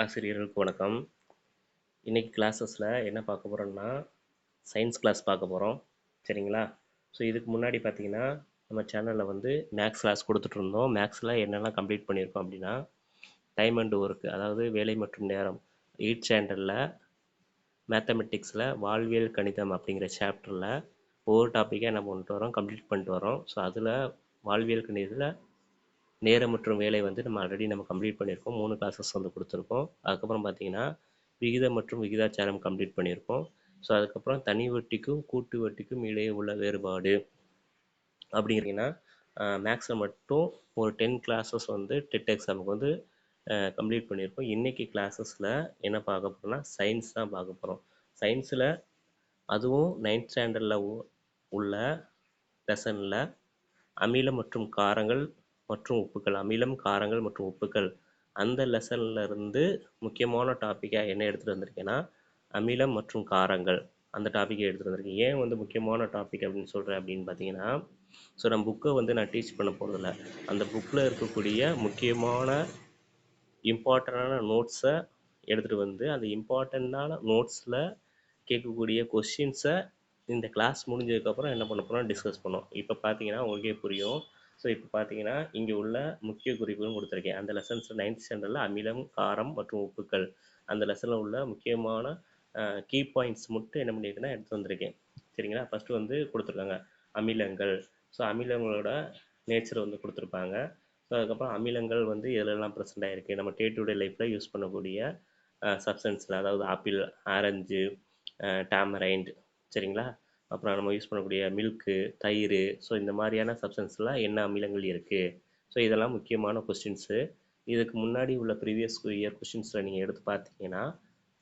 ஆசிரியர்களுக்கு வணக்கம். இன்னைக்கு கிளாஸஸில் என்ன பார்க்க போகிறோம்னா சயின்ஸ் கிளாஸ் பார்க்க போகிறோம். சரிங்களா? ஸோ இதுக்கு முன்னாடி பார்த்தீங்கன்னா நம்ம சேனலில் வந்து மேக்ஸ் கிளாஸ் கொடுத்துட்ருந்தோம். மேக்ஸில் என்னெல்லாம் கம்ப்ளீட் பண்ணியிருக்கோம் அப்படின்னா டைம் அண்ட் ஒர்க், அதாவது வேலை மற்றும் நேரம், 8th ஸ்டாண்டர்டில் மேத்தமெட்டிக்ஸில் வாழ்வியல் கணிதம் அப்படிங்கிற சாப்டரில் ஒவ்வொரு டாப்பிக்காக என்ன பண்ணிட்டு வரோம், கம்ப்ளீட் பண்ணிட்டு வரோம். ஸோ அதில் வாழ்வியல் கணிதத்தில் நேரம் மற்றும் வேலை வந்து நம்ம ஆல்ரெடி கம்ப்ளீட் பண்ணியிருக்கோம். 3 கிளாஸஸ் வந்து கொடுத்துருக்கோம். அதுக்கப்புறம் பார்த்தீங்கன்னா விகிதம் மற்றும் விகிதாச்சாரம் கம்ப்ளீட் பண்ணியிருக்கோம். ஸோ அதுக்கப்புறம் தனி வட்டிக்கும் கூட்டு வட்டிக்கும் இடையே உள்ள வேறுபாடு அப்படிங்கிறீங்கன்னா மேக்ஸில் மட்டும் ஒரு 10 கிளாஸஸ் வந்து டெட் எக்ஸாமுக்கு வந்து கம்ப்ளீட் பண்ணியிருக்கோம். இன்றைக்கி கிளாஸஸில் என்ன பார்க்க போகிறோம்னா சயின்ஸ் தான் பார்க்க போகிறோம். சயின்ஸில் அதுவும் 9th ஸ்டாண்டர்டில் உள்ள லெசனில் அமிலம் மற்றும் காரங்கள் மற்றும் உப்புக்கள், அமிலம் காரங்கள் மற்றும் உப்புக்கள், அந்த லெசனில் இருந்து முக்கியமான டாப்பிக்காக என்ன எடுத்துகிட்டு வந்திருக்கேன்னா அமிலம் மற்றும் காரங்கள், அந்த டாப்பிக்கை எடுத்துகிட்டு வந்திருக்கேன். ஏன் வந்து முக்கியமான டாபிக் அப்படின்னு சொல்கிறேன் அப்படின்னு பார்த்தீங்கன்னா, ஸோ நம்ம புக்கை வந்து நான் டீச் பண்ண போகிறதில்ல, அந்த புக்கில் இருக்கக்கூடிய முக்கியமான இம்பார்ட்டண்டான நோட்ஸை எடுத்துகிட்டு வந்து அந்த இம்பார்ட்டண்டான நோட்ஸில் கேட்கக்கூடிய கொஷின்ஸை இந்த கிளாஸ் முடிஞ்சதுக்கப்புறம் என்ன பண்ண போகிறோம், டிஸ்கஸ் பண்ணோம். இப்போ பார்த்தீங்கன்னா உங்களுக்கே புரியும். ஸோ இப்போ பார்த்தீங்கன்னா இங்கே உள்ள முக்கிய குறிப்புகளும் கொடுத்துருக்கேன். அந்த லெசன்ஸ் 9th ஸ்டாண்டர்டில் அமிலம் காரம் மற்றும் உப்புக்கள், அந்த லெசனில் உள்ள முக்கியமான கீ பாயிண்ட்ஸ் மட்டும் என்ன பண்ணியிருக்கேன்னா எடுத்து வந்திருக்கேன். சரிங்களா? ஃபஸ்ட்டு வந்து கொடுத்துருக்காங்க அமிலங்கள். ஸோ அமிலங்களோட நேச்சர் வந்து கொடுத்துருப்பாங்க. ஸோ அதுக்கப்புறம் அமிலங்கள் வந்து எதுலெல்லாம் ப்ரெசென்ட் ஆகிருக்கு, நம்ம டே டு டே லைஃப்பில் யூஸ் பண்ணக்கூடிய சப்ஸ்டன்ஸில், அதாவது ஆப்பிள், ஆரஞ்சு, டேமரைண்ட், சரிங்களா? அப்புறம் நம்ம யூஸ் பண்ணக்கூடிய மில்க்கு, தயிர், ஸோ இந்த மாதிரியான சப்ஸ்டன்ஸில் என்ன அமிலங்கள் இருக்குது. ஸோ இதெல்லாம் முக்கியமான கொஸ்டின்ஸு. இதுக்கு முன்னாடி உள்ள ப்ரீவியஸ் இயர் கொஸ்டின்ஸில் நீங்கள் எடுத்து பார்த்தீங்கன்னா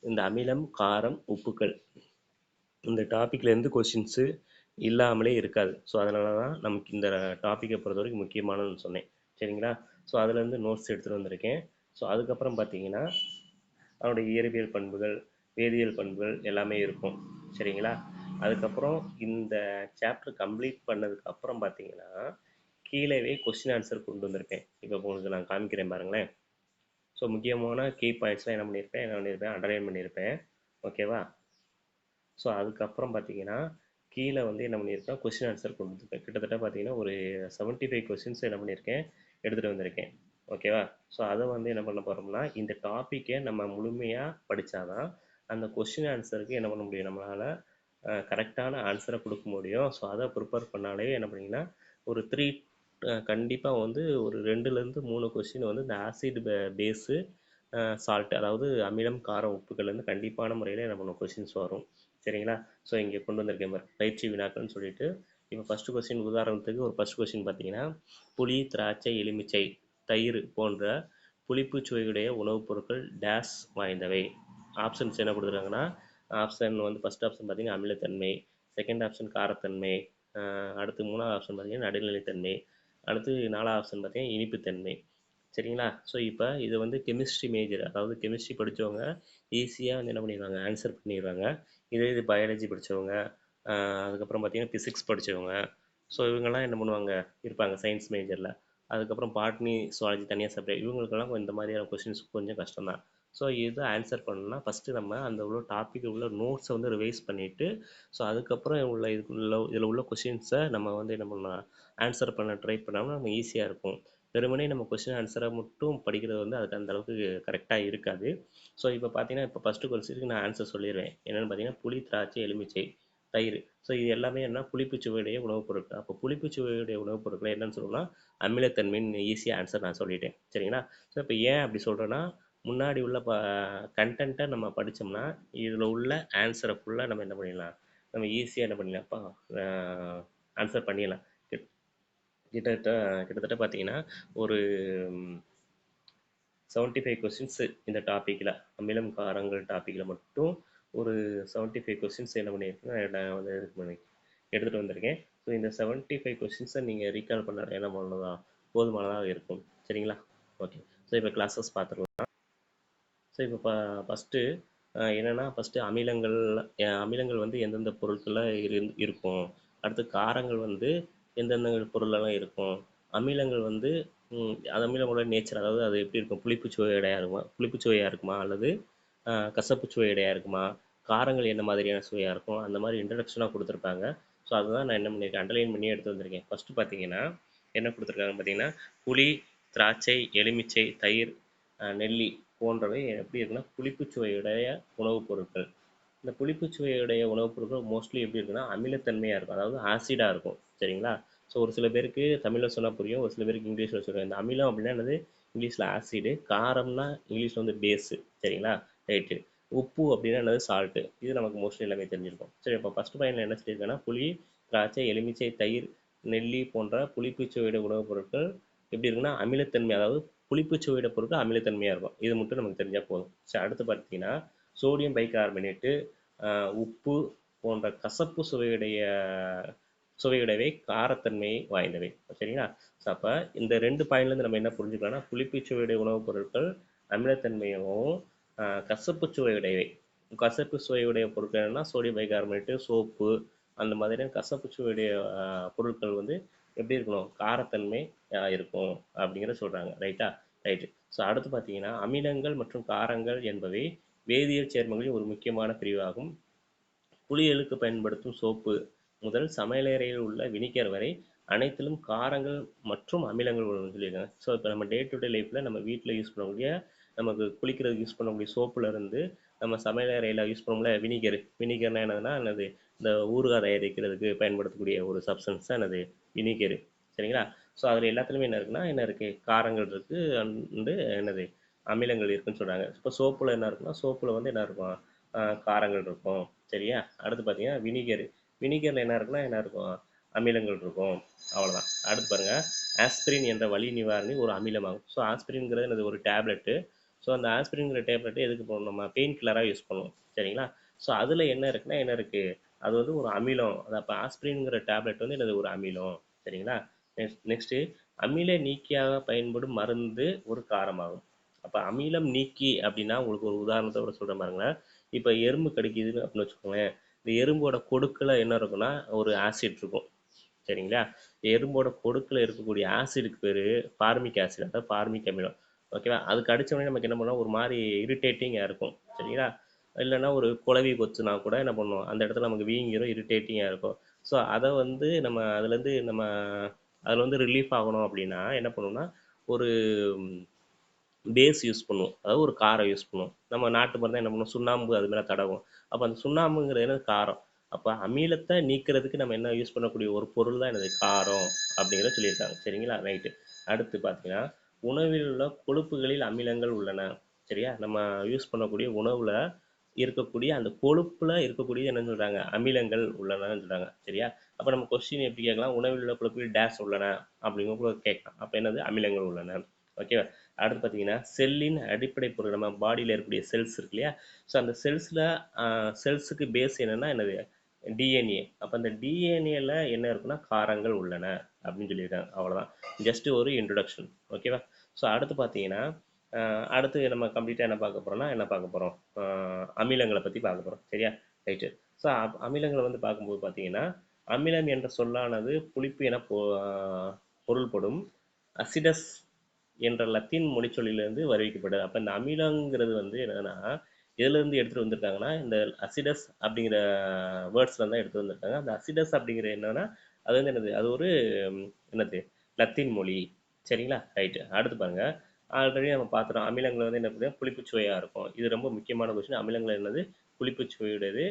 இந்த அமிலம் காரம் உப்புக்கள் இந்த டாப்பிக்லேருந்து கொஸ்டின்ஸு இல்லாமலே இருக்காது. ஸோ அதனால தான் நமக்கு இந்த டாப்பிக்கை பொறுத்த வரைக்கும் முக்கியமானதுன்னு சொன்னேன். சரிங்களா? ஸோ அதுலேருந்து நோட்ஸ் எடுத்துகிட்டு வந்திருக்கேன். ஸோ அதுக்கப்புறம் பார்த்தீங்கன்னா அதனுடைய இயற்பியல் பண்புகள், வேதியியல் பண்புகள் எல்லாமே இருக்கும். சரிங்களா? அதுக்கப்புறம் இந்த சாப்டர் கம்ப்ளீட் பண்ணதுக்கப்புறம் பார்த்தீங்கன்னா கீழேவே கொஸ்டின் ஆன்சர் கொண்டு வந்திருப்பேன். இப்போ உங்களுக்கு நான் காமிக்கிறேன் பாருங்களேன். ஸோ முக்கியமான கீ பாயிண்ட்ஸ்லாம் என்ன பண்ணியிருப்பேன், அண்டர்லைன் பண்ணியிருப்பேன். ஓகேவா? ஸோ அதுக்கப்புறம் பார்த்தீங்கன்னா கீழே வந்து என்ன பண்ணியிருக்கேன், கொஸ்டின் ஆன்சர் கொண்டு வந்திருக்கேன். கிட்டத்தட்ட பார்த்தீங்கன்னா ஒரு 75 கொஸ்டின்ஸ் என்ன பண்ணியிருக்கேன், எடுத்துகிட்டு வந்திருக்கேன். ஓகேவா? ஸோ அதை வந்து என்ன பண்ண போகிறோம்னா இந்த டாப்பிக்கை நம்ம முழுமையாக படித்தாதான் அந்த கொஸ்டின் ஆன்சருக்கு என்ன பண்ண முடியும், நம்மளால் கரெக்டான ஆன்சரை கொடுக்க முடியும். ஸோ அதை ப்ரிப்பேர் பண்ணாலே என்ன பண்ணிங்கன்னா ஒரு 3 கண்டிப்பாக வந்து ஒரு 2லேருந்து 3 கொஸ்டின் வந்து இந்த ஆசிட் பேஸு சால்ட், அதாவது அமிலம் காரம் உப்புகள்லேருந்து கண்டிப்பான முறையில் என்ன பண்ணும் கொஸ்டின்ஸ் வரும். சரிங்களா? ஸோ இங்கே கொண்டு வந்திருக்கேன் பாரு, பயிற்சி வினாக்கள்னு சொல்லிட்டு. இப்போ ஃபஸ்ட்டு கொஸ்டின் உதாரணத்துக்கு ஒரு ஃபஸ்ட் கொஸ்டின் பார்த்தீங்கன்னா புளி, திராட்சை, எலுமிச்சை, தயிர் போன்ற புளிப்பு சுவையுடைய உணவுப் பொருட்கள் டேஸ் வாய்ந்தவை. ஆப்ஷன்ஸ் என்ன கொடுத்துருக்காங்கன்னா ஆப்ஷன் வந்து ஃபஸ்ட் ஆப்ஷன் பார்த்தீங்கன்னா அமிலத்தன்மை, செகண்ட் ஆப்ஷன் காரத்தன்மை, அடுத்து 3வது ஆப்ஷன் பார்த்தீங்கன்னா நடுநிலைத்தன்மை, அடுத்து 4வது ஆப்ஷன் பார்த்தீங்கன்னா இனிப்புத்தன்மை. சரிங்களா? ஸோ இப்போ இது வந்து கெமிஸ்ட்ரி மேஜர், அதாவது கெமிஸ்ட்ரி படித்தவங்க ஈஸியாக வந்து என்ன பண்ணிடுவாங்க, ஆன்சர் பண்ணிடுவாங்க. இது பயாலஜி படித்தவங்க, அதுக்கப்புறம் பார்த்தீங்கன்னா ஃபிசிக்ஸ் படித்தவங்க, ஸோ இவங்கெல்லாம் என்ன பண்ணுவாங்க இருப்பாங்க சயின்ஸ் மேஜரில். அதுக்கப்புறம் பாட்னி சுவாலஜி தனியாக செப்பரேட், இவங்களுக்கெல்லாம் இந்த மாதிரியான கொஸ்டின்ஸ் கொஞ்சம் கஷ்டம் தான். ஸோ இது ஆன்சர் பண்ணணும்னா ஃபஸ்ட்டு நம்ம அந்த உள்ள டாபிக் உள்ள நோட்ஸை வந்து ரிவைஸ் பண்ணிவிட்டு, ஸோ அதுக்கப்புறம் உள்ள இதில் உள்ள கொஸ்டின்ஸை நம்ம வந்து என்ன பண்ணலாம், ஆன்சர் பண்ண ட்ரை பண்ணாமல் நம்ம ஈஸியாக இருக்கும். வெறுமனே நம்ம கொஸ்டின் ஆன்சரை மட்டும் படிக்கிறது வந்து அதுக்கு அந்த அளவுக்கு கரெக்டாக இருக்காது. ஸோ இப்போ பார்த்தீங்கன்னா இப்போ ஃபஸ்ட்டு கொஸ்டினுக்கு நான் ஆன்சர் சொல்லிடுவேன். என்னென்னு பார்த்தீங்கன்னா புளி, திராட்சை, எலுமிச்சை, தயிர். ஸோ இது எல்லாமே என்ன புளிப்புச்சுவையுடைய உணவுப் பொருட்கள். அப்போ புளிப்புச்சுவையுடைய உணவுப் பொருட்களை என்னென்னு சொல்லணும்னா அமிலத்தன்மைன்னு ஈஸியாக ஆன்சர் நான் சொல்லிட்டேன். சரிங்களா? ஸோ இப்போ ஏன் அப்படி சொல்கிறேன்னா முன்னாடி உள்ள கண்டென்ட்டை நம்ம படித்தோம்னா இதில் உள்ள ஆன்சரை ஃபுல்லாக நம்ம என்ன பண்ணிடலாம், நம்ம ஈஸியாக என்ன பண்ணிடலாம்ப்பா ஆன்சர் பண்ணிடலாம். கிட்டத்தட்ட பார்த்தீங்கன்னா ஒரு 75 கொஸ்டின்ஸு இந்த டாப்பிக்கில், அமிலம் காரங்கள் டாப்பிக்கில் மட்டும் ஒரு 75 கொஸ்டின்ஸ் என்ன பண்ணியிருக்கேன்னா நான் வந்து எடுத்துகிட்டு வந்திருக்கேன். ஸோ இந்த 75 கொஸ்டின்ஸை நீங்கள் ரீகால் பண்ண என்ன பண்ணதான் போதுமானதாக இருக்கும். சரிங்களா? ஓகே. ஸோ இப்போ கிளாஸஸ் பார்த்துக்கலாம். ஸோ இப்போ ஃபஸ்ட்டு என்னென்னா ஃபஸ்ட்டு அமிலங்கள் வந்து எந்தெந்த பொருட்களில் இருக்கும், அடுத்து காரங்கள் வந்து எந்தெந்த பொருளெல்லாம் இருக்கும், அமிலங்கள் வந்து அது அமிலங்களோட நேச்சர், அதாவது அது எப்படி இருக்கும், புளிப்புச்சுவையாக இருக்குமா அல்லது கசப்பு சுவையுடையாக இருக்குமா, காரங்கள் என்ன மாதிரியான சுவையாக இருக்கும், அந்த மாதிரி இன்ட்ரடக்ஷனாக கொடுத்துருப்பாங்க. ஸோ அதுதான் நான் என்ன பண்ணியிருக்கேன், அண்டர்லைன் பண்ணி எடுத்து வந்திருக்கேன். ஃபஸ்ட்டு பார்த்தீங்கன்னா என்ன கொடுத்துருக்காங்க பார்த்தீங்கன்னா, புளி, திராட்சை, எலுமிச்சை, தயிர், நெல்லி போன்றவை எப்படி இருக்குன்னா புளிப்புச்சுவையுடைய உணவுப் பொருட்கள். இந்த புளிப்புச்சுவையுடைய உணவுப் பொருட்கள் மோஸ்ட்லி எப்படி இருக்குன்னா அமிலத்தன்மையாக இருக்கும், அதாவது ஆசிடாக இருக்கும். சரிங்களா? ஸோ ஒரு சில பேருக்கு தமிழில் சொன்னால் புரியும், ஒரு சில பேருக்கு இங்கிலீஷில் சொல்லுவேன். இந்த அமிலம் அப்படின்னா என்னது, இங்கிலீஷில் ஆசிடு, காரம்னா இங்கிலீஷில் வந்து பேஸு. சரிங்களா? ரைட்டு. உப்பு அப்படின்னா என்னது, சால்ட்டு. இது நமக்கு மோஸ்ட்லி எல்லாமே தெரிஞ்சிருக்கும். சரி, இப்போ ஃபஸ்ட் பாயிண்டில் என்ன சொல்லியிருக்கேன்னா, புளி, திராட்சை, எலுமிச்சை, தயிர், நெல்லி போன்ற புளிப்புச்சுவையுடைய உணவுப் பொருட்கள் எப்படி இருக்குன்னா அமிலத்தன்மை, அதாவது புளிப்புச்சுவையுடைய பொருட்கள் அமிலத்தன்மையாக இருக்கும். இது மட்டும் நமக்கு தெரிஞ்சால் போதும். சரி, அடுத்து பார்த்தீங்கன்னா சோடியம் பைகார்பனேட்டு, உப்பு போன்ற கசப்பு சுவையுடையவை காரத்தன்மை வாய்ந்தவை. சரிங்களா? ஸோ அப்போ இந்த 2 பாயிண்ட்லேருந்து நம்ம என்ன புரிஞ்சுக்கலாம்னா, புளிப்பு சுவையுடைய உணவுப் பொருட்கள் அமிலத்தன்மையாகவும், கசப்பு சுவையுடையவை, கசப்பு சுவையுடைய பொருட்கள் என்னன்னா சோடியம் பைகார்பனேட்டு, சோப்பு, அந்த மாதிரியான கசப்பு சுவையுடைய பொருட்கள் வந்து எப்படி இருக்கணும், காரத்தன்மை இருக்கும் அப்படிங்கிற சொல்கிறாங்க. ரைட்டா? ரைட்டு. ஸோ அடுத்து பார்த்தீங்கன்னா அமிலங்கள் மற்றும் காரங்கள் என்பவை வேதியியல் சேர்மங்களின் ஒரு முக்கியமான பிரிவாகும். குளியலுக்கு பயன்படுத்தும் சோப்பு முதல் சமையலறையில் உள்ள வினிகர் வரை அனைத்திலும் காரங்கள் மற்றும் அமிலங்கள் உள்ளதுன்னு சொல்லியிருக்காங்க. ஸோ இப்போ நம்ம டே டு டே லைஃப்பில் நம்ம வீட்டில் யூஸ் பண்ணக்கூடிய, நமக்கு குளிக்கிறதுக்கு யூஸ் பண்ணக்கூடிய சோப்புல இருந்து நம்ம சமையலறையில் யூஸ் பண்ணோம்ல வினிகர்னா என்னது, இந்த ஊறுகாய் தயாரிக்கிறதுக்கு பயன்படுத்தக்கூடிய ஒரு சப்ஸ்டன்ஸ் தான் என்னது, வினிகரு. சரிங்களா? ஸோ அதில் எல்லாத்துலேயுமே என்ன இருக்குன்னா, என்ன இருக்குது, காரங்கள் இருக்குது அண்டு என்னது, அமிலங்கள் இருக்குன்னு சொல்கிறாங்க. இப்போ சோப்பில் என்ன இருக்குன்னா, சோப்பில் வந்து என்ன இருக்கும், காரங்கள் இருக்கும். சரியா? அடுத்து பார்த்தீங்கன்னா வினிகரில் என்ன இருக்குன்னா என்ன இருக்கும், அமிலங்கள் இருக்கும். அவ்வளோதான். அடுத்து பாருங்கள், ஆஸ்பிரின் என்ற வலி நிவாரணி ஒரு அமிலமாகும். ஸோ ஆஸ்பிரின்ங்கிறது என்னது, ஒரு டேப்லெட்டு. ஸோ அந்த ஆஸ்பிரின்ங்கிற டேப்லெட்டு எதுக்கு போடணும், நம்ம பெயின் கில்லராக யூஸ் பண்ணுவோம். சரிங்களா? ஸோ அதில் என்ன இருக்குன்னா என்ன இருக்குது, அது வந்து ஒரு அமிலம். அது அப்போ ஆஸ்பிரின்ங்கிற டேப்லெட் வந்து என்னது, ஒரு அமிலம். சரிங்களா? நெக்ஸ்ட்டு அமில நீக்கியாக பயன்படும் மருந்து ஒரு காரமாகும். அப்போ அமிலம் நீக்கி அப்படின்னா உங்களுக்கு ஒரு உதாரணத்தோட சொல்கிற பாருங்களேன். இப்போ எறும்பு கடிக்குதுன்னு அப்படின்னு வச்சுக்கோங்களேன். இந்த எறும்போட கொடுக்கில் என்ன இருக்குன்னா ஒரு ஆசிட் இருக்கும். சரிங்களா? எறும்போட கொடுக்கில் இருக்கக்கூடிய ஆசிடுக்கு பேர் ஃபார்மிக் ஆசிட், அதாவது ஃபார்மிக் அமிலம். ஓகேவா? அது கடிச்ச உடனே நமக்கு என்ன பண்ணோம், ஒரு மாதிரி இரிட்டேட்டிங்காக இருக்கும். சரிங்களா? இல்லைன்னா ஒரு குளவி கொத்துனா கூட என்ன பண்ணுவோம், அந்த இடத்துல நமக்கு வீங்கிரும், இரிட்டேட்டிங்காக இருக்கும். ஸோ அதை வந்து நம்ம அதுலேருந்து நம்ம அதில் வந்து ரிலீஃப் ஆகணும் அப்படின்னா என்ன பண்ணணும்னா, ஒரு பேஸ் யூஸ் பண்ணுவோம், அதாவது ஒரு காரம் யூஸ் பண்ணுவோம். நம்ம நாட்டு மருந்து என்ன பண்ணுவோம், சுண்ணாம்பு அது மேலே தடவும். அப்போ அந்த சுண்ணாம்புங்கிறது என்ன, காரம். அப்போ அமிலத்தை நீக்கிறதுக்கு நம்ம என்ன யூஸ் பண்ணக்கூடிய ஒரு பொருள் தான் என்னது, காரம் அப்படிங்கிறத சொல்லியிருக்காங்க. சரிங்களா? ரைட்டு. அடுத்து பார்த்தீங்கன்னா உணவில் உள்ள கொழுப்புகளில் அமிலங்கள் உள்ளன. சரியா? நம்ம யூஸ் பண்ணக்கூடிய உணவில் இருக்கக்கூடிய அந்த கொழுப்பில் இருக்கக்கூடிய என்னன்னு சொல்கிறாங்க, அமிலங்கள் உள்ளனன்னு சொல்கிறாங்க. சரியா? அப்போ நம்ம கொஸ்டின் எப்படி கேட்கலாம், உணவில் உள்ள கொழுப்புகள் டேஷ் உள்ளன அப்படிங்கிற கூட கேட்கலாம். அப்போ என்னது, அமிலங்கள் உள்ளன. ஓகேவா? அடுத்து பார்த்தீங்கன்னா செல்லின் அடிப்படை பொருள், நம்ம பாடியில் இருக்கக்கூடிய செல்ஸ் இருக்கு இல்லையா? ஸோ அந்த செல்ஸுக்கு பேஸ் என்னென்னா என்னது, டிஎன்ஏ. அப்போ அந்த டிஎன்ஏல என்ன இருக்குன்னா காரங்கள் உள்ளன அப்படின்னு சொல்லியிருக்காங்க. அவ்வளோதான். ஜஸ்ட்டு ஒரு இன்ட்ரொடக்ஷன். ஓகேவா? ஸோ அடுத்து பார்த்தீங்கன்னா அடுத்து நம்ம கம்ப்ளீட்டாக என்ன பார்க்க போகிறோம், அமிலங்களை பற்றி பார்க்க போகிறோம். சரியா? ரைட்டு. ஸோ அமிலங்களை வந்து பார்க்கும்போது பார்த்தீங்கன்னா அமிலம் என்ற சொல்லானது புளிப்பு என பொருள்படும் அசிடஸ் என்ற லத்தீன் மொழிச்சொல்லிலிருந்து வருவிக்கப்படுது. அப்போ இந்த அமிலங்கிறது வந்து என்னன்னா எதுலேருந்து எடுத்துகிட்டு வந்திருக்காங்கன்னா, இந்த அசிடஸ் அப்படிங்கிற வேர்ட்ஸ்ல தான் எடுத்து வந்திருக்காங்க. அந்த அசிடஸ் அப்படிங்கிற என்னன்னா அது வந்து என்னது, அது ஒரு என்னது, லத்தீன் மொழி. சரிங்களா? ரைட்டு. அடுத்து பாருங்க, ஆல்ரெடி நம்ம பார்த்துட்டோம் அமிலங்கள் வந்து என்ன பண்ணுது, புளிப்புச்சுவையாக இருக்கும். இது ரொம்ப முக்கியமான கொஸ்டின். அமிலங்கள் என்னது, புளிப்புச்சுவையுடையது.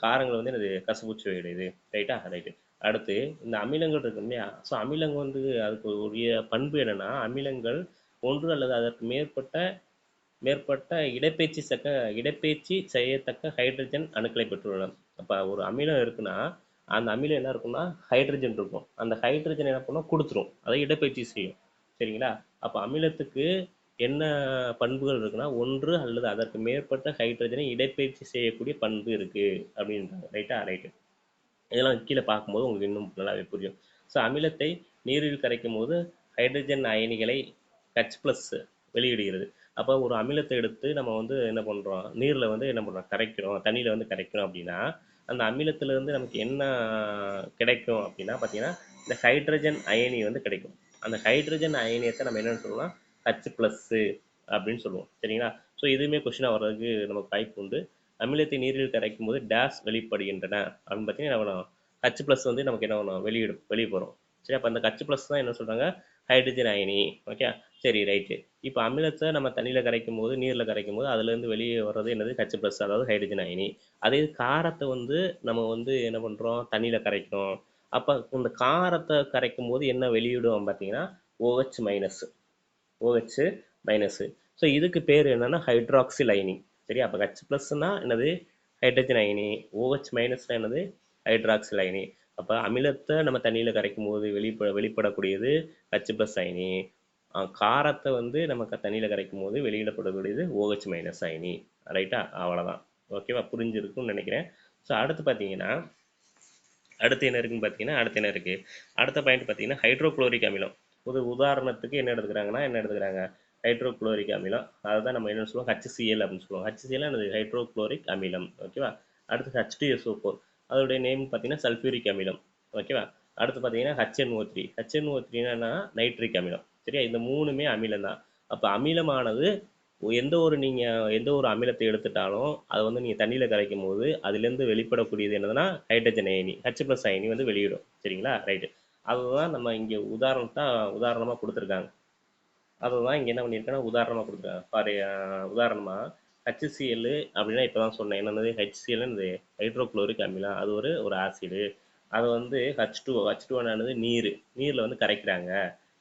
காரங்கள் வந்து என்னது, கசப்புச்சுவையுடையது. ரைட்டா? ரைட்டு. அடுத்து இந்த அமிலங்கள் இருக்கு இல்லையா? ஸோ அமிலங்கள் வந்து அதுக்கு உரிய பண்பு என்னன்னா, அமிலங்கள் ஒன்று அல்லது அதற்கு மேற்பட்ட மேற்பட்ட இடப்பெயர்ச்சி செய்யத்தக்க ஹைட்ரஜன் அணுக்களை பெற்றுள்ளன. அப்போ ஒரு அமிலம் இருக்குன்னா அந்த அமிலம் என்ன இருக்கும்னா ஹைட்ரஜன் இருக்கும். அந்த ஹைட்ரஜன் என்ன பண்ணும், கொடுத்துரும், அதை இடப்பெயர்ச்சி செய்யும். சரிங்களா? அப்போ அமிலத்துக்கு என்ன பண்புகள் இருக்குன்னா, ஒன்று அல்லது அதற்கு மேற்பட்ட ஹைட்ரஜனை இடப்பெயர்ச்சி செய்யக்கூடிய பண்பு இருக்கு அப்படின்றாங்க. ரைட்டா? ரைட்டு. இதெல்லாம் கீழே பார்க்கும்போது உங்களுக்கு இன்னும் நல்லாவே புரியும். ஸோ அமிலத்தை நீரில் கரைக்கும் போது ஹைட்ரஜன் அயனிகளை H+ வெளியிடுகிறது. அப்போ ஒரு அமிலத்தை எடுத்து நம்ம வந்து என்ன பண்ணுறோம், நீரில் வந்து என்ன பண்ணுறோம், கரைக்கிறோம், தண்ணியில் வந்து கரைக்கிறோம் அப்படின்னா அந்த அமிலத்திலேருந்து நமக்கு என்ன கிடைக்கும் அப்படின்னா பார்த்தீங்கன்னா இந்த ஹைட்ரஜன் அயனி வந்து கிடைக்கும். அந்த ஹைட்ரஜன் அயனியத்தை நம்ம என்னன்னு சொல்லலாம், H ப்ளஸ்ஸு அப்படின்னு சொல்லுவோம். சரிங்களா? ஸோ இதுவுமே கொஸ்டினாக வர்றதுக்கு நமக்கு வாய்ப்பு உண்டு. அமிலத்தை நீரில் கரைக்கும் போது டேஸ் வெளிப்படுகின்றன அப்படின்னு பார்த்தீங்கன்னா என்ன பண்ணும், H ப்ளஸ் வந்து நமக்கு என்ன பண்ணும், வெளியே போகிறோம். சரி, அப்போ அந்த H ப்ளஸ் தான் என்ன சொல்கிறாங்க, ஹைட்ரஜன் அயனி. ஓகே, சரி, ரைட்டு. இப்போ அமிலத்தை நம்ம தண்ணியில் கரைக்கும் போது, நீரில் கரைக்கும் போது அதுலேருந்து வெளியே வர்றது என்னது, H ப்ளஸ், அதாவது ஹைட்ரஜன் அயனி. அதே காரத்தை வந்து நம்ம வந்து என்ன பண்ணுறோம், தண்ணியில் கரைக்கிறோம். அப்போ இந்த காரத்தை கரைக்கும் போது என்ன வெளியிடுவோம் பார்த்தீங்கன்னா, OH minus. OH minus. So இதுக்கு பேர் என்னன்னா ஹைட்ராக்சில் அயனி. சரி, அப்போ H ப்ளஸ்னா என்னது, ஹைட்ரஜன் அயனி. OH மைனஸ்னா என்னது, ஹைட்ராக்சில் அயனி. அப்போ அமிலத்தை நம்ம தண்ணியில் கரைக்கும் போது வெளிப்படக்கூடியது H ப்ளஸ் அயனி. காரத்தை வந்து நம்ம தண்ணியில் கரைக்கும் போது வெளியிடப்படக்கூடியது OH மைனஸ் அயனி. ரைட்டா? அவ்வளோதான். ஓகேவா? புரிஞ்சிருக்கும்னு நினைக்கிறேன். ஸோ அடுத்து பார்த்தீங்கன்னா, அடுத்து என்ன இருக்குன்னு பார்த்தீங்கன்னா, அடுத்து என்ன இருக்குது, அடுத்த பாயிண்ட் பார்த்தீங்கன்னா ஹைட்ரோக்ளோரிக் அமிலம். உதாரணத்துக்கு என்ன எடுத்துக்கிறாங்க, ஹைட்ரோக்ளோரிக் அமிலம். அதுதான் நம்ம என்ன சொல்லுவோம், HCl அப்படின்னு சொல்லுவோம். HCl என்னது, ஹைட்ரோக்ளோரிக் அமிலம். ஓகேவா? அடுத்து H2SO4, அதோடைய நேம் பார்த்தீங்கன்னா சல்ஃபியூரிக் அமிலம். ஓகேவா? அடுத்து பார்த்தீங்கன்னா HNO3. HNO3னா நைட்ரிக் அமிலம். சரியா? இந்த மூணுமே அமிலம் தான். அப்போ அமிலமானது எந்த ஒரு அமிலத்தை எடுத்துட்டாலும் அதை வந்து நீங்கள் தண்ணியில் கரைக்கும் போது அதுலேருந்து வெளிப்படக்கூடியது என்னதுன்னா ஹைட்ரஜன் அயனி, H+ அயனி வந்து வெளியிடும். சரிங்களா? ரைட்டு. அதுதான் நம்ம இங்கே உதாரணமாக கொடுத்துருக்காங்க. அதுதான் இங்கே என்ன பண்ணியிருக்காங்கன்னா உதாரணமாக கொடுத்துருக்காங்க. உதாரணமாக HCl அப்படின்னா இப்போ தான் சொன்னேன் என்னது, HCl ஹைட்ரோக்ளோரிக் அமிலம். அது ஒரு ஆசிடு. அது வந்து H2 ஆனது நீரில் வந்து கரைக்கிறாங்க.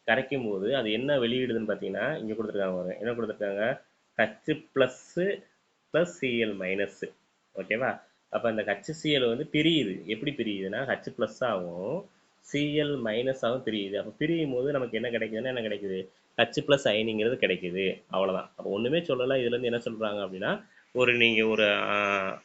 கரைக்கும் போது அது என்ன வெளியிடுதுன்னு பார்த்தீங்கன்னா இங்கே கொடுத்துருக்காங்க பாருங்க. என்ன கொடுத்துருக்காங்க, H++ Cl மைனஸ். ஓகேவா? அப்போ இந்த HCl வந்து பிரியுது. எப்படி பிரியுதுன்னா H+ ஆகும், Cl மைனஸ் ஆகும் பிரியுது. அப்போ பிரியும் போது நமக்கு என்ன கிடைக்குதுன்னா என்ன கிடைக்குது, H+ அயனிங்கிறது கிடைக்குது. அவ்வளோதான். அப்போ ஒன்றுமே சொல்லலை. இதுலேருந்து என்ன சொல்கிறாங்க அப்படின்னா, நீங்கள் ஒரு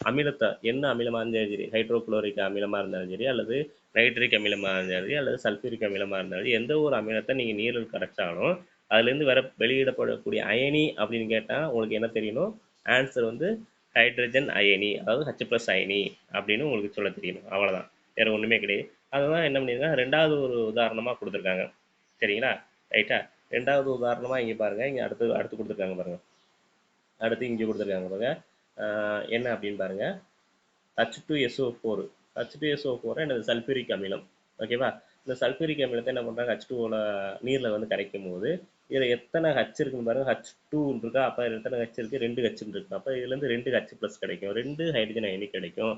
அமிலத்தை, என்ன அமிலமாக இருந்தாலும் சரி, ஹைட்ரோக்ளோரிக் அமிலமாக இருந்தாலும் சரி, அல்லது நைட்ரிக் அமிலமாக இருந்தாலும் சரி, அல்லது சல்ஃபியூரிக் அமிலமாக இருந்தாலும் சரி, எந்த ஒரு அமிலத்தை நீங்கள் நீரில் கரைச்சாலும் அதுலேருந்து வெளியிடப்படக்கூடிய அயனி அப்படின்னு கேட்டால் உங்களுக்கு என்ன தெரியணும், ஆன்சர் வந்து ஹைட்ரஜன் அயனி, அதாவது H+ அயனி அப்படின்னு உங்களுக்கு சொல்ல தெரியணும். அவ்வளோதான், வேறு ஒன்றுமே கிடையாது. அதுதான் என்ன பண்ணியிருக்காங்க, ரெண்டாவது ஒரு உதாரணமாக கொடுத்துருக்காங்க. சரிங்களா? ரைட்டா? ரெண்டாவது உதாரணமாக இங்கே பாருங்கள், இங்கே அடுத்து அடுத்து கொடுத்துருக்காங்க பாருங்கள். அடுத்து இங்கே கொடுத்துருக்காங்க பாருங்கள். என்ன அப்படின்னு பாருங்கள், H2SO4. H2SO4 என்னது, சல்ஃபியூரிக் அமிலம். ஓகேவா? இந்த சல்ஃபியூரிக் அமிலத்தை என்ன பண்ணுறாங்க, H2ஓட நீரில் வந்து கரைக்கும் போது இதில் எத்தனை ஹச் இருக்குன்னு பாருங்கள், H2 இருக்கா, அப்போ எத்தனை ஹச் இருக்குது, 2 ஹச் இருக்கு. அப்போ இதுலேருந்து 2 H+ கிடைக்கும், 2 ஹைட்ரஜன் அயனி கிடைக்கும்.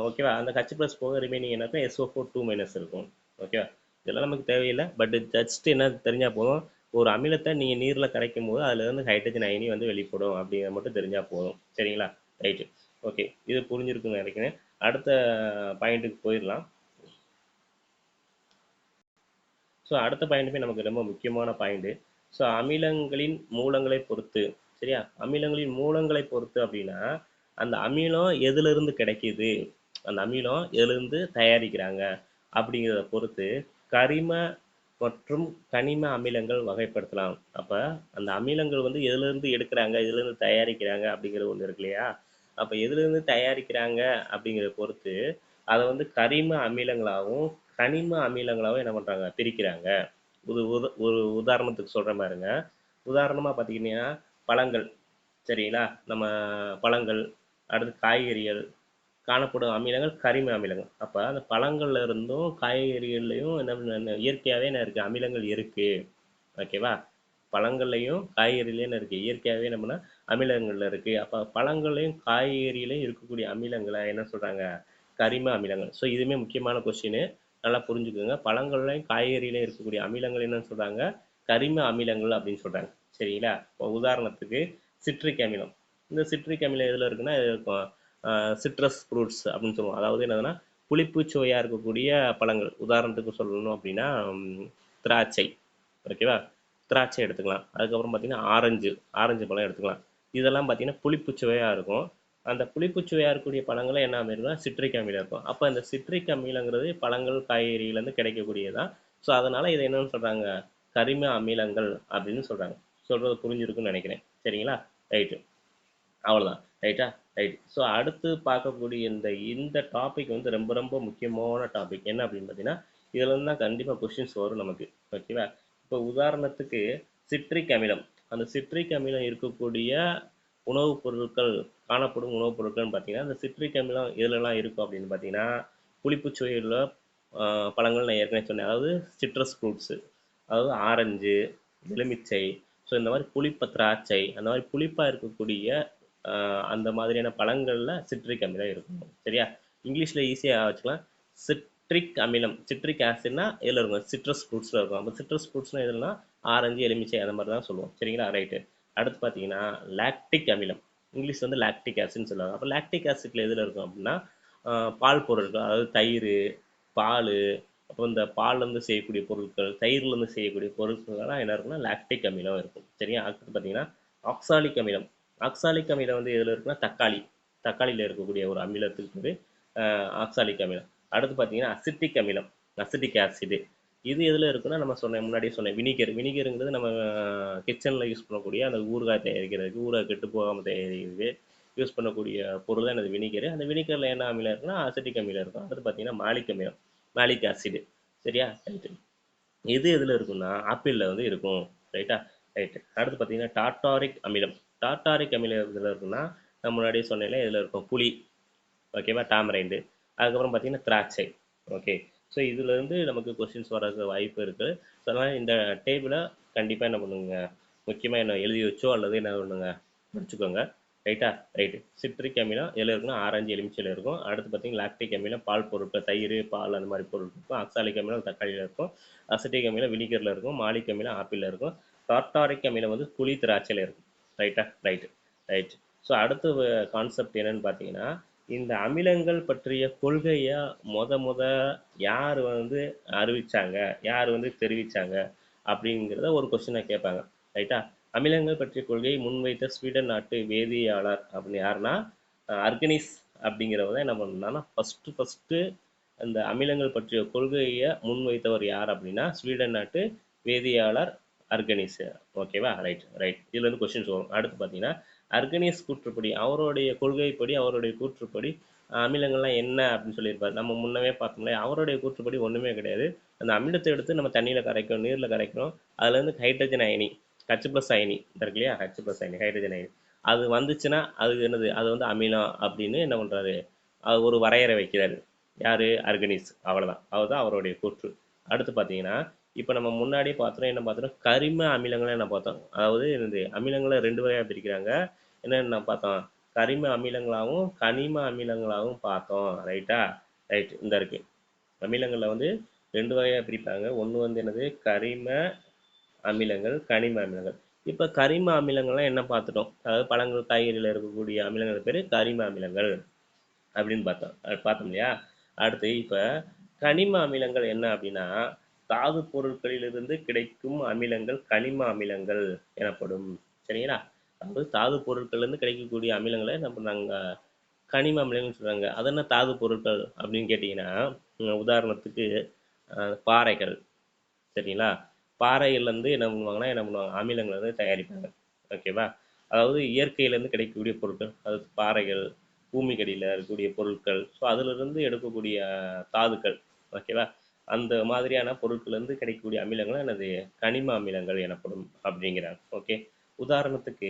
ஓகேவா? அந்த H+ போக ரிமைனிங் என்னக்கா SO4 2- இருக்கும். ஓகேவா? இதெல்லாம் நமக்கு தேவையில்லை. பட் ஜஸ்ட் என்ன தெரிஞ்சால் போதும், ஒரு அமிலத்தை நீங்கள் நீரில் கரைக்கும் போது அதுலேருந்து ஹைட்ரஜன் அயனி வந்து வெளிப்படும் அப்படிங்கிறது மட்டும் தெரிஞ்சால் போதும். சரிங்களா? ரைட்டு. ஓகே, இது புரிஞ்சிருக்குன்னு நினைக்கிறேன். அடுத்த பாயிண்ட்டுக்கு போயிடலாம். ஸோ அடுத்த பாயிண்ட்டுமே நமக்கு ரொம்ப முக்கியமான பாயிண்ட்டு. ஸோ அமிலங்களின் மூலங்களை பொறுத்து. சரியா? அமிலங்களின் மூலங்களை பொறுத்து அப்படின்னா அந்த அமிலம் எதிலிருந்து கிடைக்கிது, அந்த அமிலம் எதிலிருந்து தயாரிக்கிறாங்க அப்படிங்கிறத பொறுத்து கரிம மற்றும் கனிம அமிலங்கள் வகைப்படுத்தலாம். அப்போ அந்த அமிலங்கள் வந்து எதிலிருந்து எடுக்கிறாங்க, எதிலிருந்து தயாரிக்கிறாங்க அப்படிங்கிறது ஒன்று இருக்கு இல்லையா? அப்போ எதிலிருந்து தயாரிக்கிறாங்க அப்படிங்கிறத பொறுத்து அதை வந்து கரிம அமிலங்களாகவும் கனிம அமிலங்களாகவும் என்ன பண்ணுறாங்க, பிரிக்கிறாங்க. ஒரு உதாரணத்துக்கு சொல்கிற மாதிரிங்க. உதாரணமாக பார்த்தீங்கன்னா பழங்கள். சரிங்களா? நம்ம பழங்கள், அடுத்து காய்கறிகள் காணப்படும் அமிலங்கள் கரிம அமிலங்கள். அப்போ அந்த பழங்கள்ல இருந்தும் காய்கறிகள்லையும் என்ன இயற்கையாகவே என்ன இருக்குது, அமிலங்கள் இருக்குது. ஓகேவா? பழங்கள்லையும் காய்கறிலையும் என்ன இருக்குது, இயற்கையாகவே நம்மனா அமிலங்கள்ல இருக்குது. அப்போ பழங்கள்லையும் காய்கறிலையும் இருக்கக்கூடிய அமிலங்களை என்ன சொல்கிறாங்க, கரிம அமிலங்கள். ஸோ இதுவுமே முக்கியமான கொஸ்டின், நல்லா புரிஞ்சுக்கோங்க. பழங்கள்லையும் காய்கறிலையும் இருக்கக்கூடிய அமிலங்கள் என்னன்னு சொல்கிறாங்க, கரிம அமிலங்கள் அப்படின்னு சொல்கிறாங்க. சரிங்களா? இப்போ உதாரணத்துக்கு சிட்ரிக் அமிலம். இந்த சிட்ரிக் அமிலம் எதில் இருக்குன்னா இருக்கும், சிட்ரஸ் ஃப்ரூட்ஸ் அப்படின்னு சொல்லுவோம். அதாவது என்னதுன்னா புளிப்பு சுவையாக இருக்கக்கூடிய பழங்கள். உதாரணத்துக்கு சொல்லணும் அப்படின்னா திராட்சை. ஓகேவா? திராட்சை எடுத்துக்கலாம். அதுக்கப்புறம் பார்த்தீங்கன்னா ஆரஞ்சு பழம் எடுத்துக்கலாம். இதெல்லாம் பார்த்தீங்கன்னா புளிப்பு சுவையாக இருக்கும். அந்த புளிப்பு சுவையாக இருக்கக்கூடிய பழங்களை என்ன அமிலம்னா சிட்ரிக் அமிலம் இருக்கும். அப்போ அந்த சிட்ரிக் அமிலங்கிறது பழங்கள் காய்கறியிலேருந்து கிடைக்கக்கூடியதான். ஸோ அதனால் இதை என்னன்னு சொல்கிறாங்க, கரிம அமிலங்கள் அப்படின்னு சொல்கிறாங்க. சொல்கிறது புரிஞ்சிருக்குன்னு நினைக்கிறேன். சரிங்களா? ரைட்டு. அவ்வளோதான். ரைட்டா? ரைட். ஸோ அடுத்து பார்க்கக்கூடிய இந்த டாபிக் வந்து ரொம்ப ரொம்ப முக்கியமான டாபிக். என்ன அப்படின்னு பார்த்தீங்கன்னா, இதுலேருந்து தான் கண்டிப்பாக கொஸ்டின்ஸ் வரும் நமக்கு. ஓகேவா? இப்போ உதாரணத்துக்கு சிட்ரிக் அமிலம். அந்த சிட்ரிக் அமிலம் இருக்கக்கூடிய உணவுப் பொருட்கள், காணப்படும் உணவுப் பொருட்கள்னு பார்த்தீங்கன்னா, அந்த சிட்ரிக் அமிலம் எதுலலாம் இருக்கும் அப்படின்னு பார்த்தீங்கன்னா, புளிப்புச் சுவையுள்ள பழங்கள் நான் ஏற்கனவே சொன்னேன். அதாவது சிட்ரஸ் ஃப்ரூட்ஸு. அதாவது ஆரஞ்சு, எலுமிச்சை, ஸோ இந்த மாதிரி புளிப்ப திராட்சை, அந்த மாதிரி புளிப்பா இருக்கக்கூடிய அந்த மாதிரியான பழங்கள்ல சிட்ரிக் அமிலம் இருக்கும். சரியா? இங்கிலீஷ்ல ஈஸியா வச்சுக்கலாம். சிட்ரிக் அமிலம், சிட்ரிக் ஆசிட்னா எதுல இருக்கும்? சிட்ரஸ் ஃப்ரூட்ஸ்ல இருக்கும். அப்ப சிட்ரஸ் ஃப்ரூட்ஸ்னா எதுனா ஆரஞ்சு, எலுமிச்சை அந்த மாதிரி தான் சொல்லுவோம். சரிங்களா? ரைட்டு. அடுத்து பார்த்தீங்கன்னா, லாக்டிக் அமிலம். இங்கிலீஷ் வந்து லாக்டிக் ஆசிட்னு சொல்லுவாங்க. அப்ப லாக்டிக் ஆசிட்ல எதுல இருக்கும் அப்படின்னா, பால் பொருட்கள், அதாவது தயிர், பால், அப்புறம் இந்த பால்லேருந்து செய்யக்கூடிய பொருட்கள், தயிர்லேருந்து செய்யக்கூடிய பொருட்கள்லாம் என்ன இருக்குன்னா லாக்டிக் அமிலம் இருக்கும். சரியா? அடுத்து பார்த்தீங்கன்னா, ஆக்சாலிக் அமிலம். ஆக்சாலிக் அமிலம் வந்து எதுல இருக்குன்னா தக்காளி, தக்காளியில் இருக்கக்கூடிய ஒரு அமிலத்துக்கு பேரு ஆக்சாலிக் அமிலம். அடுத்து பார்த்தீங்கன்னா அசிட்டிக் அமிலம், அசிட்டிக் ஆசிட். இது எதுல இருக்குன்னா நம்ம சொன்னேன், முன்னாடியே சொன்னேன், வினிகர். வினிகருங்கிறது நம்ம கிச்சனில் யூஸ் பண்ணக்கூடிய அந்த ஊறுகாய் தயாரிக்கிறதுக்கு, ஊறுகாய் கெட்டு போகாமல் தயாரிக்கிறதுக்கு யூஸ் பண்ணக்கூடிய பொருள் தான் எனது வினிகர். அந்த வினிகரில் என்ன அமிலம் இருக்குன்னா அசிட்டிக் அமிலம் இருக்கும். அடுத்து பார்த்தீங்கன்னா மாலிக் அமிலம், மாலிக் ஆசிட். சரியா? ரைட்டு. இது எதுல இருக்குன்னா ஆப்பிளில் வந்து இருக்கும். ரைட்டா? ரைட்டு. அடுத்து பார்த்தீங்கன்னா டார்டாரிக் அமிலம். டார்டாரிக் அமிலம் எதுல இருக்குன்னா நான் முன்னாடியே சொன்னேன்ல, இதில் இருக்கும் புளி. ஓகேவா? டாமரைண்டு. அதுக்கப்புறம் பார்த்தீங்கன்னா திராட்சை. ஓகே. ஸோ இதுலேருந்து நமக்கு கொஸ்டின்ஸ் வர்றதுக்கு வாய்ப்பு இருக்குது. ஸோ அதனால் இந்த டேபிளை கண்டிப்பாக என்ன பண்ணுங்க, முக்கியமாக என்ன எழுதி வச்சோ அல்லது என்ன பண்ணுங்க, படிச்சுக்கோங்க. ரைட்டா? ரைட்டு. சிட்ரிக் அமிலம் எதில் இருக்குன்னா ஆரஞ்சு, எலுமிச்சையில் இருக்கும். அடுத்து பார்த்தீங்கன்னா லாக்டிக் அமிலம் பால் பொருட்கள், தயிர், பால் அந்த மாதிரி பொருள் இருக்கும். ஆக்சாலிக் அமிலம் தக்காளியில் இருக்கும். அசிட்டிக் அமிலம் வினிகரில் இருக்கும். மாலிக் அமிலம் ஆப்பிளில் இருக்கும். டார்டாரிக் அமிலம் வந்து புளி, திராட்சையில் இருக்கும். ரைட்டா? ரைட்டு. ரைட். ஸோ அடுத்த கான்செப்ட் என்னன்னு பார்த்தீங்கன்னா, இந்த அமிலங்கள் பற்றிய கொள்கையை முத யார் வந்து அறிவிச்சாங்க, யார் வந்து தெரிவிச்சாங்க அப்படிங்கிறத ஒரு கொஸ்டினை கேட்பாங்க. ரைட்டா? அமிலங்கள் பற்றிய கொள்கையை முன்வைத்த ஸ்வீடன் நாட்டு வேதியியலாளர் அப்படின்னு யாருன்னா அர்கனிஸ் அப்படிங்கிறவங்க தான் என்ன பண்ணாங்கன்னா ஃபஸ்ட்டு அந்த அமிலங்கள் பற்றிய கொள்கையை முன்வைத்தவர் யார் அப்படின்னா ஸ்வீடன் நாட்டு வேதியியலாளர் அர்கனிஸ். ஓகேவா? ரைட். ரைட். இதுல இருந்து கொஸ்டின்ஸ் வரும். அடுத்து பார்த்தீங்கன்னா அர்கனிஸ் கூற்றுப்படி, அவருடைய கொள்கைப்படி, அவருடைய கூற்றுப்படி அமிலங்கள்லாம் என்ன அப்படின்னு சொல்லியிருப்பாரு. நம்ம முன்னவே பார்த்தோம்ல, அவருடைய கூற்றுப்படி ஒன்றுமே கிடையாது. அந்த அமிலத்தை எடுத்து நம்ம தண்ணியில் கரைக்கணும், நீரில் கரைக்கணும். அதுலேருந்து ஹைட்ரஜன் அயனி, ஹச் ப்ளஸ் அயனி இருக்கு இல்லையா, ஹச் ப்ளஸ் அயனி, ஹைட்ரஜன் அயனி, அது வந்துச்சுன்னா அது என்னது, அது வந்து அமிலம் அப்படின்னு என்ன பண்ணுறாரு, அது ஒரு வரையறை வைக்கிறாரு. யார்? அர்கனிஸ். அவ்வளோதான், அதுதான் அவருடைய கூற்று. அடுத்து பார்த்தீங்கன்னா, இப்போ நம்ம முன்னாடியே பார்த்தோம், என்ன பார்த்தோம், கரிம அமிலங்களை என்ன பார்த்தோம், அதாவது என்னது அமிலங்களை ரெண்டு வகையாக பிரிக்கிறாங்க. என்னென்ன பார்த்தோம், கரிம அமிலங்களாகவும் கனிம அமிலங்களாகவும் பார்த்தோம். ரைட்டா? ரைட். இந்த இருக்கு, அமிலங்களில் வந்து ரெண்டு வகையாக பிரிப்பாங்க. ஒன்று வந்து என்னது கரிம அமிலங்கள், கனிம அமிலங்கள். இப்போ கரிம அமிலங்கள்லாம் என்ன பார்த்துட்டோம், அதாவது பழங்கள் காய்கறியில் இருக்கக்கூடிய அமிலங்கள் பேர் கரிம அமிலங்கள் அப்படின்னு பார்த்தோம், பார்த்தோம் இல்லையா? அடுத்து இப்போ கனிம அமிலங்கள் என்ன அப்படின்னா தாது பொருட்களிலிருந்து கிடைக்கும் அமிலங்கள் கனிம அமிலங்கள் எனப்படும். சரிங்களா? அதாவது தாது பொருட்கள்லேருந்து கிடைக்கக்கூடிய அமிலங்களை நம்ம நாங்கள் கனிம அமிலங்கள்னு சொல்கிறாங்க. அது என்ன தாது பொருட்கள் அப்படின்னு கேட்டிங்கன்னா, உதாரணத்துக்கு பாறைகள். சரிங்களா? பாறைகள்லேருந்து என்ன பண்ணுவாங்க அமிலங்களை வந்து தயாரிப்பாங்க. ஓகேவா? அதாவது இயற்கையிலேருந்து கிடைக்கக்கூடிய பொருட்கள், அது பாறைகள், பூமிக்கடியில் இருக்கக்கூடிய பொருட்கள், ஸோ அதிலிருந்து எடுக்கக்கூடிய தாதுக்கள். ஓகேவா? அந்த மாதிரியான பொருட்கள்லேருந்து கிடைக்கக்கூடிய அமிலங்கள் என்னது கனிம அமிலங்கள் எனப்படும் அப்படிங்கிறாங்க. ஓகே. உதாரணத்துக்கு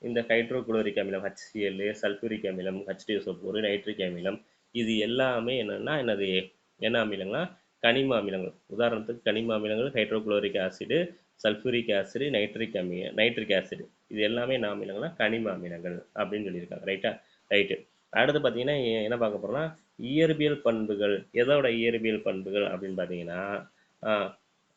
இந்த ஹைட்ரோகுளோரிக் அமிலம் HCl, சல்ஃபூரிக் அமிலம் H2SO4, நைட்ரிக் அமிலம், இது எல்லாமே என்னன்னா என்னது என்ன அமிலங்கள்னா கனிம அமிலங்கள். உதாரணத்துக்கு கனிம அமிலங்கள் hydrochloric acid, sulphuric acid, nitric acid, இது எல்லாமே என்ன அமிலங்கள்னா கனிம அமிலங்கள் அப்படின்னு சொல்லியிருக்காங்க. ரைட்டா? ரைட்டு. அடுத்து பார்த்தீங்கன்னா என்ன பார்க்க போகிறோம்னா இயற்பியல் பண்புகள். எதோட இயற்பியல் பண்புகள் அப்படின்னு பார்த்தீங்கன்னா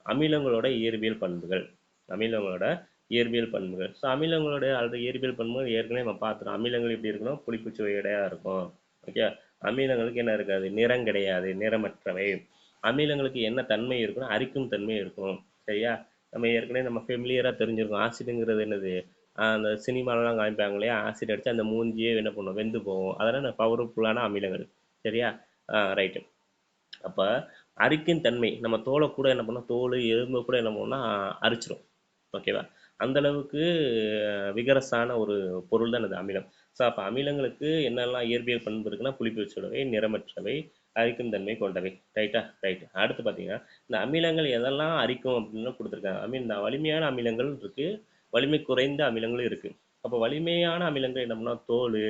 அமிலங்களோட இயற்பியல் பண்புகள், அமிலங்களோட இயற்பியல் பண்புகள். ஸோ அமிலங்களோட அல்லது இயற்பியல் பண்புகள் ஏற்கனவே நம்ம பார்த்துட்டோம். அமிலங்கள் எப்படி இருக்கணும், புளிப்புச்சுவையுடையாக இருக்கும். ஓகே. அமிலங்களுக்கு என்ன இருக்காது, நிறம் கிடையாது, நிறமற்றவை. அமிலங்களுக்கு என்ன தன்மை இருக்குன்னா அரிக்கும் தன்மை இருக்கும். சரியா? நம்ம ஏற்கனவே நம்ம ஃபெமிலியராக தெரிஞ்சிருக்கோம். ஆசிடுங்கிறது என்னது, அந்த சினிமாலலாம் காமிப்பாங்க இல்லையா, ஆசிட் அடித்து அந்த மூஞ்சியே என்ன பண்ணும், வெந்து போகும். அதெல்லாம் பவர்ஃபுல்லான அமிலங்கள். சரியா? ரைட்டு. அப்போ அரிக்கும் தன்மை, நம்ம தோலை கூட என்ன பண்ணோம், தோல் எலும்பு கூட என்ன பண்ணோம்னா அரிச்சிரும். ஓகேவா? அந்த அளவுக்கு விகரஸான ஒரு பொருள் தான் அது அமிலம். ஸோ அப்போ அமிலங்களுக்கு என்னெல்லாம் இயற்பியல் பண்பு இருக்குன்னா புளிப்புச்சுவை, நிறமற்றவை, அரிக்கும் தன்மை கொண்டவை. ரைட்டா? ரைட். அடுத்து பார்த்தீங்கன்னா, இந்த அமிலங்கள் எதெல்லாம் அரிக்கும் அப்படின்னு குடுத்துருக்காங்க. இந்த வலிமையான அமிலங்கள் இருக்கு. வலிமை குறைந்த அமிலங்களும் இருக்கு. அப்போ வலிமையான அமிலங்கள் என்ன பண்ணும்? தோலு,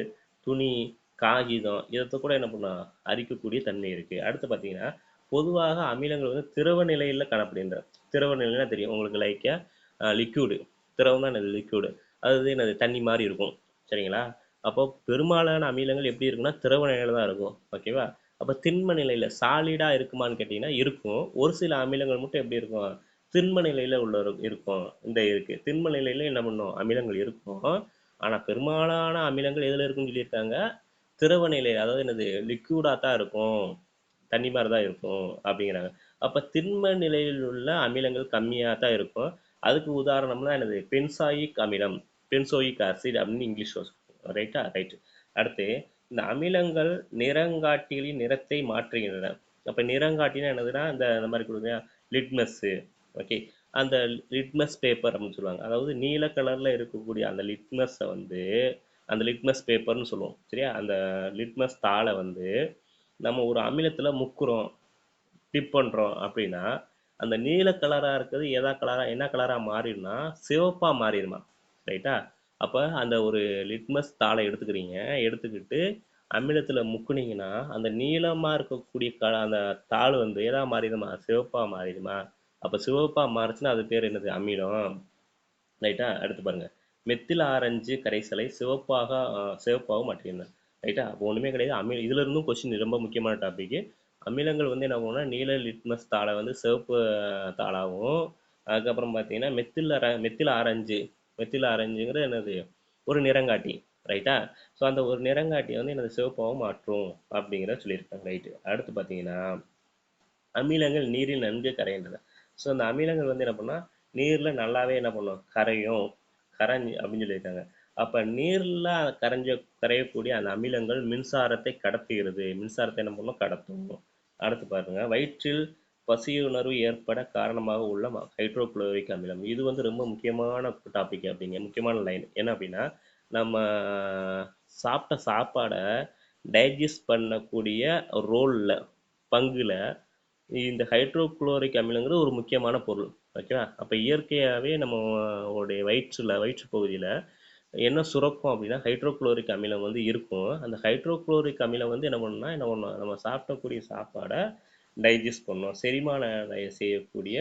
துணி, காகிதம் இதத்த கூட என்ன பண்ணும்? அரிக்கக்கூடிய தன்மை இருக்கு. அடுத்து பார்த்தீங்கன்னா, பொதுவாக அமிலங்கள் வந்து திரவ நிலையில காணப்படுகின்றன. திரவ நிலைன்னா தெரியும். உங்களுக்கு லைக்கா லிக்விடு. திரவம் தான் என்னது? லிக்விடு. அது என்னது? தண்ணி மாரி இருக்கும். சரிங்களா? அப்போ பெரும்பாலான அமிலங்கள் எப்படி இருக்குன்னா, திரவ நிலையில தான் இருக்கும். ஓகேவா? அப்போ திண்ம நிலையில சாலிடா இருக்குமான்னு கேட்டீங்கன்னா இருக்கும். ஒரு சில அமிலங்கள் மட்டும் எப்படி இருக்கும்? திண்ம நிலையில இருக்கும். இந்த இருக்கு. திண்ம நிலையில என்ன பண்ணும்? அமிலங்கள் இருக்கும். ஆனா பெரும்பாலான அமிலங்கள் எதுல இருக்குன்னு சொல்லியிருக்காங்க? திரவ நிலை. அதாவது என்னது? லிக்விடா தான் இருக்கும். தண்ணி மாரி தான் இருக்கும் அப்படிங்கிறாங்க. அப்ப திண்ம நிலையில் உள்ள அமிலங்கள் கம்மியா தான் இருக்கும். அதுக்கு உதாரணம்னா என்னது? பென்சாயிக் அமிலம். பென்சோயிக் ஆசிட் அப்படின்னு இங்கிலீஷ்ல சொல்லுவோம். ரைட்டா? ரைட். அடுத்து இந்த அமிலங்கள் நிறங்காட்டிகளின் நிறத்தை மாற்றுகின்றன. அப்ப நிறங்காட்டினா என்னதுன்னா, இந்த மாரி கொடுங்க லிட்மஸ்ஸு. ஓகே. அந்த லிட்மஸ் பேப்பர் அப்படின்னு சொல்லுவாங்க. அதாவது நீல கலர்ல இருக்கக்கூடிய அந்த லிட்மஸ வந்து அந்த லிட்மஸ் பேப்பர்ன்னு சொல்லுவோம். சரியா? அந்த லிட்மஸ் தாள வந்து நம்ம ஒரு அமிலத்துல முக்குறோம், டிப் பண்றோம் அப்படின்னா, அந்த நீல கலரா இருக்கிறது என்ன கலரா மாறிடும்னா, சிவப்பா மாறிடுமா. ரைட்டா? அப்ப அந்த ஒரு லிட்மஸ் தாளை எடுத்துக்கிறீங்க. எடுத்துக்கிட்டு அமிலத்துல முக்குனீங்கன்னா, அந்த நீலமா இருக்கக்கூடிய அந்த தாள் வந்து எதா மாறிடுமா? சிவப்பா மாறிடுமா. அப்ப சிவப்பா மாறுச்சுன்னா அது பேர் என்னது? அமிலம். ரைட்டா? அடுத்து பாருங்க. மெத்தில் ஆரஞ்சு கரைசலை சிவப்பாக மாற்றின. ரைட்டா? அப்போ ஒண்ணுமே கிடையாது. இதுல இருந்தும் கொஸ்டின் ரொம்ப முக்கியமான டாபிக். அமிலங்கள் வந்து என்ன பண்ணும்னா, நீல லிட்மஸ் தாளை வந்து சிவப்பு தாளாவும், அதுக்கப்புறம் பார்த்தீங்கன்னா மெத்தில் ஆரஞ்சு. மெத்தில் ஆரஞ்சுங்கிறது என்னது? ஒரு நிறங்காட்டி. ரைட்டா? ஸோ அந்த ஒரு நிறங்காட்டியை வந்து என்னது? சிவப்பாகவும் மாற்றும் அப்படிங்கிறத சொல்லியிருக்காங்க. ரைட்டு. அடுத்து பார்த்தீங்கன்னா, அமிலங்கள் நீரில் நன்கு கரைகின்றன. ஸோ அந்த அமிலங்கள் வந்து என்ன பண்ணா, நீர்ல நல்லாவே என்ன பண்ணும்? கரையும். கரைஞ்சு அப்படின்னு சொல்லியிருக்காங்க. அப்ப நீர்ல கரையக்கூடிய அந்த அமிலங்கள் மின்சாரத்தை கடத்துகிறது. மின்சாரத்தை என்ன பண்ணும்? கடத்தும். அடுத்து பாருங்க. வயிற்றில் பசியுணர்வு ஏற்பட காரணமாக உள்ள ஹைட்ரோகுளோரிக் அமிலம். இது வந்து ரொம்ப முக்கியமான டாபிக் அப்படிங்க. முக்கியமான லைன். என்ன அப்படின்னா, நம்ம சாப்பிட்ட சாப்பாட டைஜஸ்ட் பண்ணக்கூடிய ரோல்ல பங்குல இந்த ஹைட்ரோகுளோரிக் அமிலங்கிறது ஒரு முக்கியமான பொருள். ஓகேவா? அப்ப இயற்கையாவே நம்ம உடைய வயிற்று பகுதியில என்ன சுரக்கும் அப்படின்னா, ஹைட்ரோகுளோரிக் அமிலம் வந்து இருக்கும். அந்த ஹைட்ரோகுளோரிக் அமிலம் வந்து என்ன பண்ணும்? நம்ம சாப்பிடக்கூடிய சாப்பாட டைஜஸ்ட் பண்ணும். செரிமானம் செய்யக்கூடிய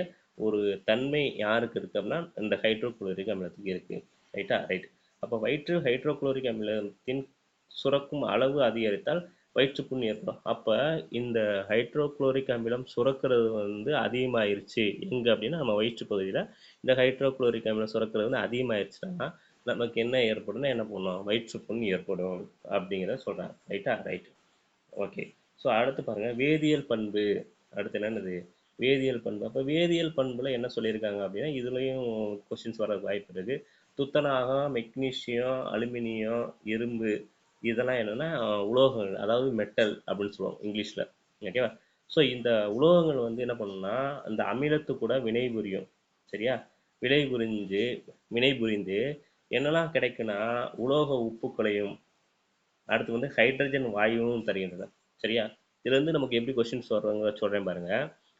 ஒரு தன்மை யாருக்கு இருக்கு அப்படின்னா, இந்த ஹைட்ரோகுளோரிக் அமிலத்துக்கு இருக்கு. ரைட்டா? ரைட். அப்ப வயிற்றில் ஹைட்ரோகுளோரிக் அமிலத்தின் சுரக்கும் அளவு அதிகரித்தால் வயிற்றுப்புண் ஏற்படும். அப்ப இந்த ஹைட்ரோகுளோரிக் அமிலம் சுரக்கிறது வந்து அதிகமாயிருச்சு. எங்க அப்படின்னா, நம்ம வயிற்று பகுதியில இந்த ஹைட்ரோகுளோரிக் அமிலம் சுரக்கிறது வந்து அதிகமாயிருச்சுன்னா, நமக்கு என்ன ஏற்படும்னா என்ன பண்ணும்? வயிற்றுப்புண் ஏற்படும் அப்படிங்கிறத சொல்றாங்க. ரைட்டா? ரைட். ஓகே. ஸோ அடுத்து பாருங்க வேதியியல் பண்பு. அடுத்து என்னது? வேதியியல் பண்பு. அப்ப வேதியியல் பண்புல என்ன சொல்லியிருக்காங்க அப்படின்னா, இதுலயும் கொஸ்டின்ஸ் வர வாய்ப்பு இருக்கு. துத்தநாகம், மெக்னீசியம், அலுமினியம், இரும்பு இதெல்லாம் என்னன்னா உலோகங்கள். அதாவது மெட்டல் அப்படின்னு சொல்லுவோம் இங்கிலீஷ்ல. ஓகேவா? ஸோ இந்த உலோகங்கள் வந்து என்ன பண்ணும்னா, அந்த அமிலத்து கூட வினைபுரியும். சரியா? வினைபுரிஞ்சு வினைபுரிந்து என்னெல்லாம் கிடைக்குன்னா, உலோக உப்புக்களையும் அடுத்து வந்து ஹைட்ரஜன் வாயுவும் தருகின்றன. சரியா? இதுல இருந்து நமக்கு எப்படி கொஸ்டின்ஸ் வர்றாங்க சொல்றேன் பாருங்க.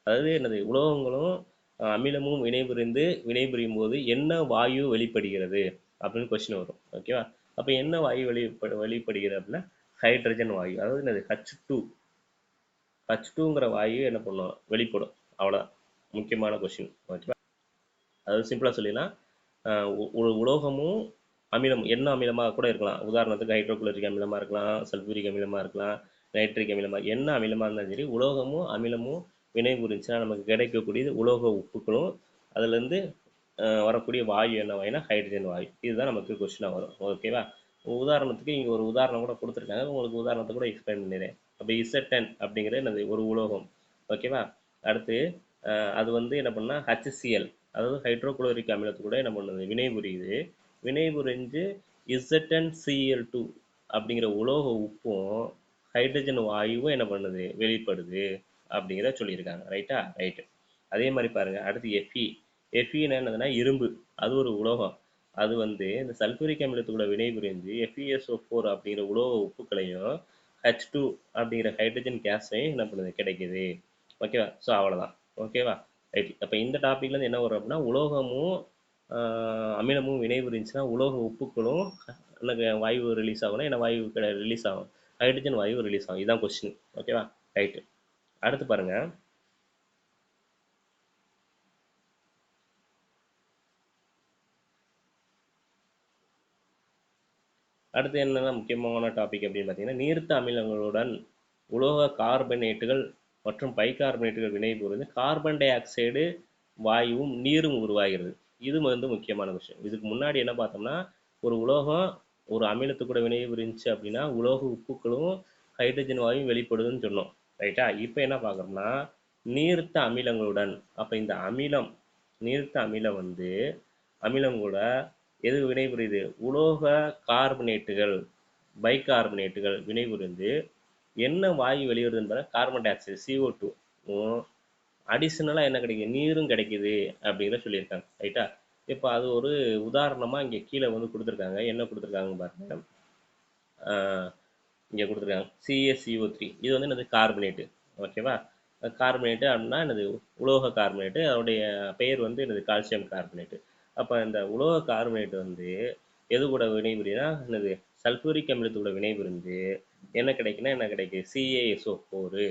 அதாவது என்னது? உலோகங்களும் அமிலமும் வினைபுரியும் போது என்ன வாயு வெளிப்படுகிறது அப்படின்னு கொஸ்டின் வரும். ஓகேவா? அப்ப என்ன வாயு வெளிப்படுகிறது அப்படின்னா ஹைட்ரஜன் வாயு. அதாவது என்னது? H2ங்கிற வாயு என்ன பண்ணும்? வெளிப்படும். அவ்வளவுதான். முக்கியமான கொஸ்டின். ஓகேவா? அதாவது சிம்பிளா சொல்லிடலாம். ஒரு உலோகமும் அமிலம் என்ன அமிலமாக கூட இருக்கலாம். உதாரணத்துக்கு ஹைட்ரோகுளோரிக் அமிலமாக இருக்கலாம், சல்பூரிக் அமிலமாக இருக்கலாம், நைட்ரிக் அமிலமாக என்ன அமிலமாக இருந்தாலும் சரி உலோகமும் அமிலமும் வினைபுரிஞ்சுன்னா நமக்கு கிடைக்கக்கூடியது உலோக உப்புக்களும் அதுலேருந்து வரக்கூடிய வாயு என்ன வாயுனா ஹைட்ரஜன் வாயு. இதுதான் நமக்கு கொஸ்டினாக வரும். ஓகேவா? உதாரணத்துக்கு இங்கே ஒரு உதாரணம் கூட கொடுத்துருக்காங்க. உங்களுக்கு உதாரணத்தை கூட எக்ஸ்பிளைன் பண்ணிடுறேன். அப்போ இசட்டன் அப்படிங்கிற என்னது? ஒரு உலோகம். ஓகேவா? அடுத்து அது வந்து என்ன பண்ணா HCl அதாவது ஹைட்ரோகுளோரிக் அமிலத்து கூட என்ன பண்ணுது? வினைபுரியுது. வினைபுரிஞ்சு ZnCl2 அப்படிங்கிற உலோக உப்பும் ஹைட்ரஜன் வாயுவும் என்ன பண்ணுது? வெளிப்படுது அப்படிங்கிறத சொல்லியிருக்காங்க. ரைட்டா? ரைட்டு. அதே மாதிரி பாருங்க. அடுத்து Fe என்னதுன்னா இரும்பு. அது ஒரு உலோகம். அது வந்து இந்த சல்பூரிக் அமிலத்து கூட வினைபுரிஞ்சு FeSO4 அப்படிங்கிற உலோக உப்புக்களையும் H2 அப்படிங்கிற ஹைட்ரஜன் கேஸையும் என்ன பண்ணுது கிடைக்குது. ஓகேவா? ஸோ அவ்வளோதான். ஓகேவா? ரைட். அப்போ இந்த டாபிக்லேருந்து என்ன வரும் அப்படின்னா, உலோகமும் அமிலமும் வினைபுரிஞ்சுன்னா உலோக உப்புக்களும் எனக்கு வாயு ரிலீஸ் ஆகணும். ஏன்னா வாயு ரிலீஸ் ஆகும். ஹைட்ரஜன் வாயு ரிலீஸ் ஆகும். இதுதான் கொஸ்டின். ஓகேவா? ரைட்டு. அடுத்து பாருங்க. அடுத்து என்னன்னா முக்கியமான டாபிக் அப்படின்னு பார்த்தீங்கன்னா, நீர்த்த அமிலங்களுடன் உலோக கார்பனேட்டுகள் மற்றும் பைகார்பனேட்டுகள் வினைபுரிந்து கார்பன் டை ஆக்சைடு வாயுவும் நீரும் உருவாகிறது. இது வந்து முக்கியமான விஷயம். இதுக்கு முன்னாடி என்ன பார்த்தோம்னா, ஒரு உலோகம் ஒரு அமிலத்து கூட வினைபுரிஞ்சுச்சு அப்படின்னா உலோக உப்புக்களும் ஹைட்ரஜன் வாயுவும் வெளிப்படுதுன்னு சொன்னோம். ரைட்டா? இப்போ என்ன பார்க்குறோம்னா, நீர்த்த அமிலங்களுடன் அப்போ இந்த அமிலம் நீர்த்த அமிலம் வந்து அமிலம் கூட எது வினைபுரியுது? உலோக கார்பனேட்டுகள் பைகார்பனேட்டுகள் வினைபுரிந்து என்ன வாயு வெளிவருதுன்னு பார்த்தா கார்பன் டை ஆக்சைடு CO2 அடிஷ்னலாக என்ன கிடைக்குது? நீரும் கிடைக்குது அப்படிங்கிற சொல்லியிருக்காங்க. ரைட்டா? இப்போ அது ஒரு உதாரணமாக இங்கே கீழே வந்து கொடுத்துருக்காங்க. என்ன கொடுத்துருக்காங்கன்னு பாருங்க. இங்கே கொடுத்துருக்காங்க CaCO3. இது வந்து என்னது? கார்பனேட்டு. ஓகேவா? கார்பனேட்டு அப்படின்னா என்னது? உலோக கார்பனேட்டு. அதோடைய பெயர் வந்து என்னது? Calcium carbonate. அப்போ இந்த உலோக கார்பனேட் வந்து எது கூட வினைபுரியுதுன்னா என்னது? சல்ஃபூரிக் அமிலத்தோட வினைபுரிந்து என்ன கிடைக்குன்னா என்ன கிடைக்குது? CaSO4.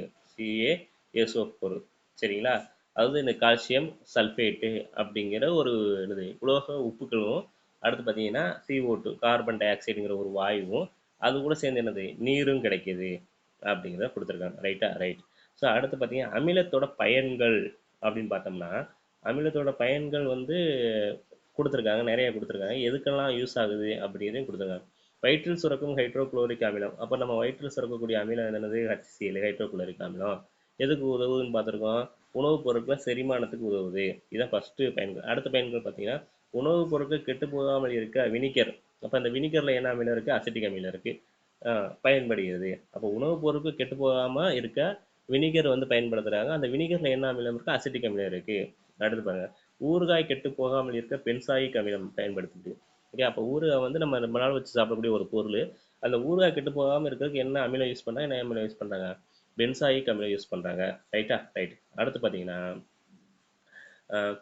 சரிங்களா? அதாவது இந்த கால்சியம் சல்ஃபேட்டு அப்படிங்கிற ஒரு என்னது? உலோக உப்புக்களும் அடுத்து பார்த்தீங்கன்னா CO2 கார்பன் டை ஆக்சைடுங்கிற ஒரு வாயுவும் அது கூட சேர்ந்து என்னது? நீரும் கிடைக்குது அப்படிங்கிறத கொடுத்துருக்காங்க. ரைட்டா? ரைட். ஸோ அடுத்து பார்த்தீங்கன்னா அமிலத்தோட பயன்கள் அப்படின்னு பார்த்தோம்னா, அமிலத்தோட பயன்கள் வந்து கொடுத்துருக்காங்க. நிறைய கொடுத்துருக்காங்க. எதுக்கெல்லாம் யூஸ் ஆகுது அப்படிங்கிறதையும் கொடுத்துருக்காங்க. வயிற்றில் சுரக்கும் ஹைட்ரோகுளோரிக் அமிலம். அப்போ நம்ம வயிற்றில் சுரக்கக்கூடிய அமிலம் என்னது? HCl ஹைட்ரோகுளோரிக் அமிலம். எதுக்கு உதவுதுன்னு பார்த்துருக்கோம்? உணவுப் பொருட்களை செரிமானத்துக்கு உதவுது. இதான் ஃபஸ்ட்டு பயன்கள். அடுத்த பயன்கள் பார்த்தீங்கன்னா, உணவுப் பொருட்கள் கெட்டு போகாமல் இருக்க வினிகர். அப்போ அந்த வினிகரில் என்ன அமிலம் இருக்குது? அசிட்டிக் அமிலம் இருக்குது. பயன்படுகிறது. அப்போ உணவுப் பொருட்கள் கெட்டு போகாமல் இருக்க வினிகர் வந்து பயன்படுத்துகிறாங்க. அந்த வினிகரில் என்ன அமிலம் இருக்குது? அசிட்டிக் அமிலம் இருக்குது. அடுத்து பாருங்க, ஊறுகாய் கெட்டு போகாமல் இருக்க பென்சாயிக் அமிலம் பயன்படுத்துது. ஓகே, அப்போ ஊறுகாய் வந்து நம்ம ரொம்ப நாள் வச்சு சாப்பிடக்கூடிய ஒரு பொருள். அந்த ஊறுகாய் கெட்டு போகாமல் இருக்கிறதுக்கு என்ன அமிலம் யூஸ் பண்ணுறாங்க? என்ன அமிலம் யூஸ் பண்ணுறாங்க? பென்சாயிக் அமிலம் யூஸ் பண்ணுறாங்க. ரைட்டா? ரைட். அடுத்து பார்த்தீங்கன்னா,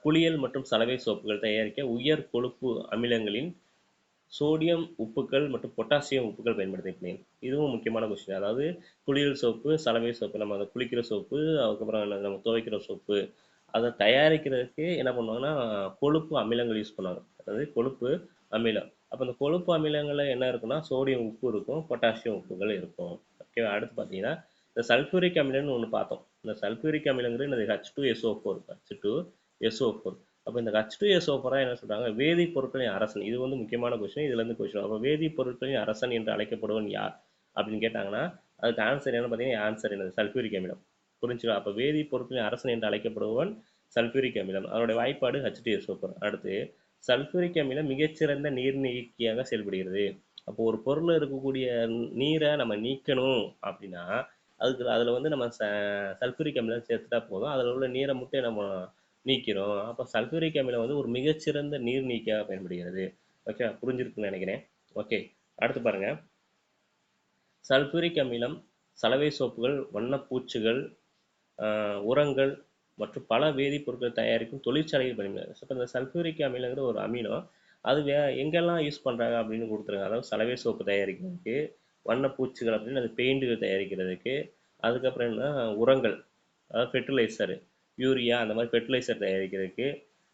குளியல் மற்றும் சலவை சோப்புகள் தயாரிக்க உயர் கொழுப்பு அமிலங்களின் சோடியம் உப்புக்கள் மற்றும் பொட்டாசியம் உப்புக்கள் பயன்படுத்தினேன். இதுவும் முக்கியமான கொஸ்டின். அதாவது குளியல் சோப்பு, சலவை சோப்பு, நம்ம அதை குளிக்கிற சோப்பு, அதுக்கப்புறம் நம்ம துவைக்கிற சோப்பு, அதை தயாரிக்கிறதுக்கு என்ன பண்ணுவாங்கன்னா கொழுப்பு அமிலங்கள் யூஸ் பண்ணுவாங்க. அதாவது கொழுப்பு அமிலம். அப்போ இந்த கொழுப்பு அமிலங்களில் என்ன இருக்குன்னா சோடியம் உப்பு இருக்கும், பொட்டாசியம் உப்புகள் இருக்கும். ஓகே. அடுத்து பார்த்தீங்கன்னா இந்த சல்ஃபூரிக் அமிலம்னு ஒன்று பார்த்தோம். இந்த சல்ஃபூரிக் அமிலங்கிறது இந்த H2SO4. அப்போ இந்த H2SO4 என்ன சொல்றாங்க? வேதிப்பொருட்களின் அரசன். இது வந்து முக்கியமான கொஸ்டின். இதுல இருந்து கொஸ்டின். அப்போ வேதிப்பொருட்களின் அரசன் என்று அழைக்கப்படுவன் யார் அப்படின்னு கேட்டாங்கன்னா, அதுக்கு ஆன்சர் என்ன பார்த்தீங்கன்னா, ஆன்சர் என்னது? சல்ஃபூரிக் அமிலம். புரிஞ்சுக்கலாம். அப்போ வேதிப்பொருட்களின் அரசன் என்று அழைக்கப்படுவன் சல்ஃபூரிக் அமிலம். அதனுடைய வாய்ப்பாடு H2SO4. அடுத்து சல்ஃபூரிக் அமிலம் மிகச்சிறந்த நீர்நீக்கியாக செயல்படுகிறது. அப்போ ஒரு பொருளில் இருக்கக்கூடிய நீரை நம்ம நீக்கணும் அப்படின்னா அதில் வந்து நம்ம சல்ஃபூரிக் அமிலம் சேர்த்துட்டா போதும். அதில் உள்ள நீரை மட்டும் நம்ம நீக்கிறோம். அப்போ சல்ஃபூரிக் அமிலம் வந்து ஒரு மிகச்சிறந்த நீர் நீக்கியாக பயன்படுகிறது. ஓகே, புரிஞ்சிருக்குன்னு நினைக்கிறேன். ஓகே, அடுத்து பாருங்க. சல்ஃபூரிக் அமிலம் சலவை சோப்புகள், வண்ணப்பூச்சுகள், உரங்கள் மற்றும் பல வேதிப்பொருட்கள் தயாரிக்கும் தொழிற்சாலைகள் பயன்படுகிறது. இப்போ இந்த சல்ஃபூரிக் அமிலங்கிற ஒரு அமிலம் அது எங்கெல்லாம் யூஸ் பண்ணுறாங்க அப்படின்னு கொடுத்துருங்க. அதாவது சலவை சோப்பு தயாரிக்கிறதுக்கு, வண்ணப்பூச்சுகள் அப்படின்னு அது பெயிண்டுகள் தயாரிக்கிறதுக்கு, அதுக்கப்புறம் என்ன உரங்கள், அதாவது ஃபெர்டிலைசரு, யூரியா அந்த மாதிரி ஃபெர்டிலைசர் தயாரிக்கிறதுக்கு,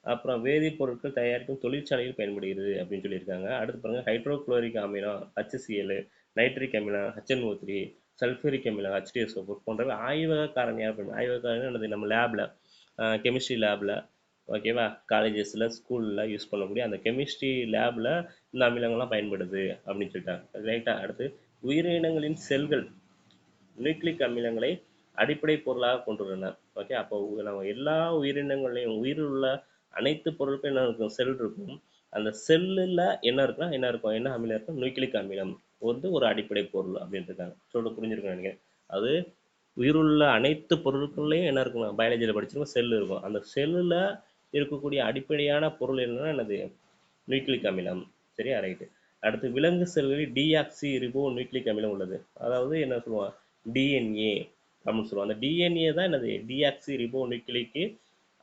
அப்புறம் வேதிப்பொருட்கள் தயாரிக்கும் தொழிற்சாலையில் பயன்படுகிறது அப்படின்னு சொல்லியிருக்காங்க. அடுத்து பாருங்க, ஹைட்ரோகுளோரிக் அமிலம் HCl, நைட்ரிக் அமிலம் HNO3, சல்ஃபூரிக் அமிலம் H2SO4 போன்றவை ஆய்வக காரணியாக ஆய்வக காரணி என்னது? நம்ம லேபில், கெமிஸ்ட்ரி லேபில், ஓகேவா, காலேஜஸில் ஸ்கூலில் யூஸ் பண்ணக்கூடிய அந்த கெமிஸ்ட்ரி லேபில் இந்த அமிலங்கள்லாம் பயன்படுது அப்படின்னு சொல்லிட்டாங்க. ரைட்டாக. அடுத்து உயிரினங்களின் செல்கள் நியூக்ளிக் அமிலங்களை அடிப்படை பொருளாக கொண்டுள்ளன. ஓகே, அப்போ நம்ம எல்லா உயிரினங்களையும் உயிரில் உள்ள அனைத்து பொருட்களும் என்ன இருக்கும்? செல் இருக்கும். அந்த செல்லில் என்ன இருக்குன்னா என்ன இருக்கும்? என்ன அமிலம் இருக்கும்? நியூக்ளிக் அமிலம் வந்து ஒரு அடிப்படை பொருள் அப்படின்னு இருக்காங்க. சொல்ல புரிஞ்சிருக்கும் நினைக்கிறேன். அது உயிருள்ள அனைத்து பொருட்கள்லையும் என்ன இருக்கும்? பயாலஜியில் படிச்சிருக்கோம், செல் இருக்கும். அந்த செல்லில் இருக்கக்கூடிய அடிப்படையான பொருள் என்னன்னா என்னது? நியூக்ளிக் அமிலம். சரியா? ரைட்டு. அடுத்து விலங்கு செல்களில் டிஆக்சி ரிபோ நியூக்ளிக் அமிலம் உள்ளது. அதாவது என்ன சொல்லுவாங்க, டிஎன்ஏ அப்படின்னு சொல்லுவாங்க. அந்த டிஎன்ஏ தான் என்னது, டிஆக்சி ரிபோ நியூக்ளிக்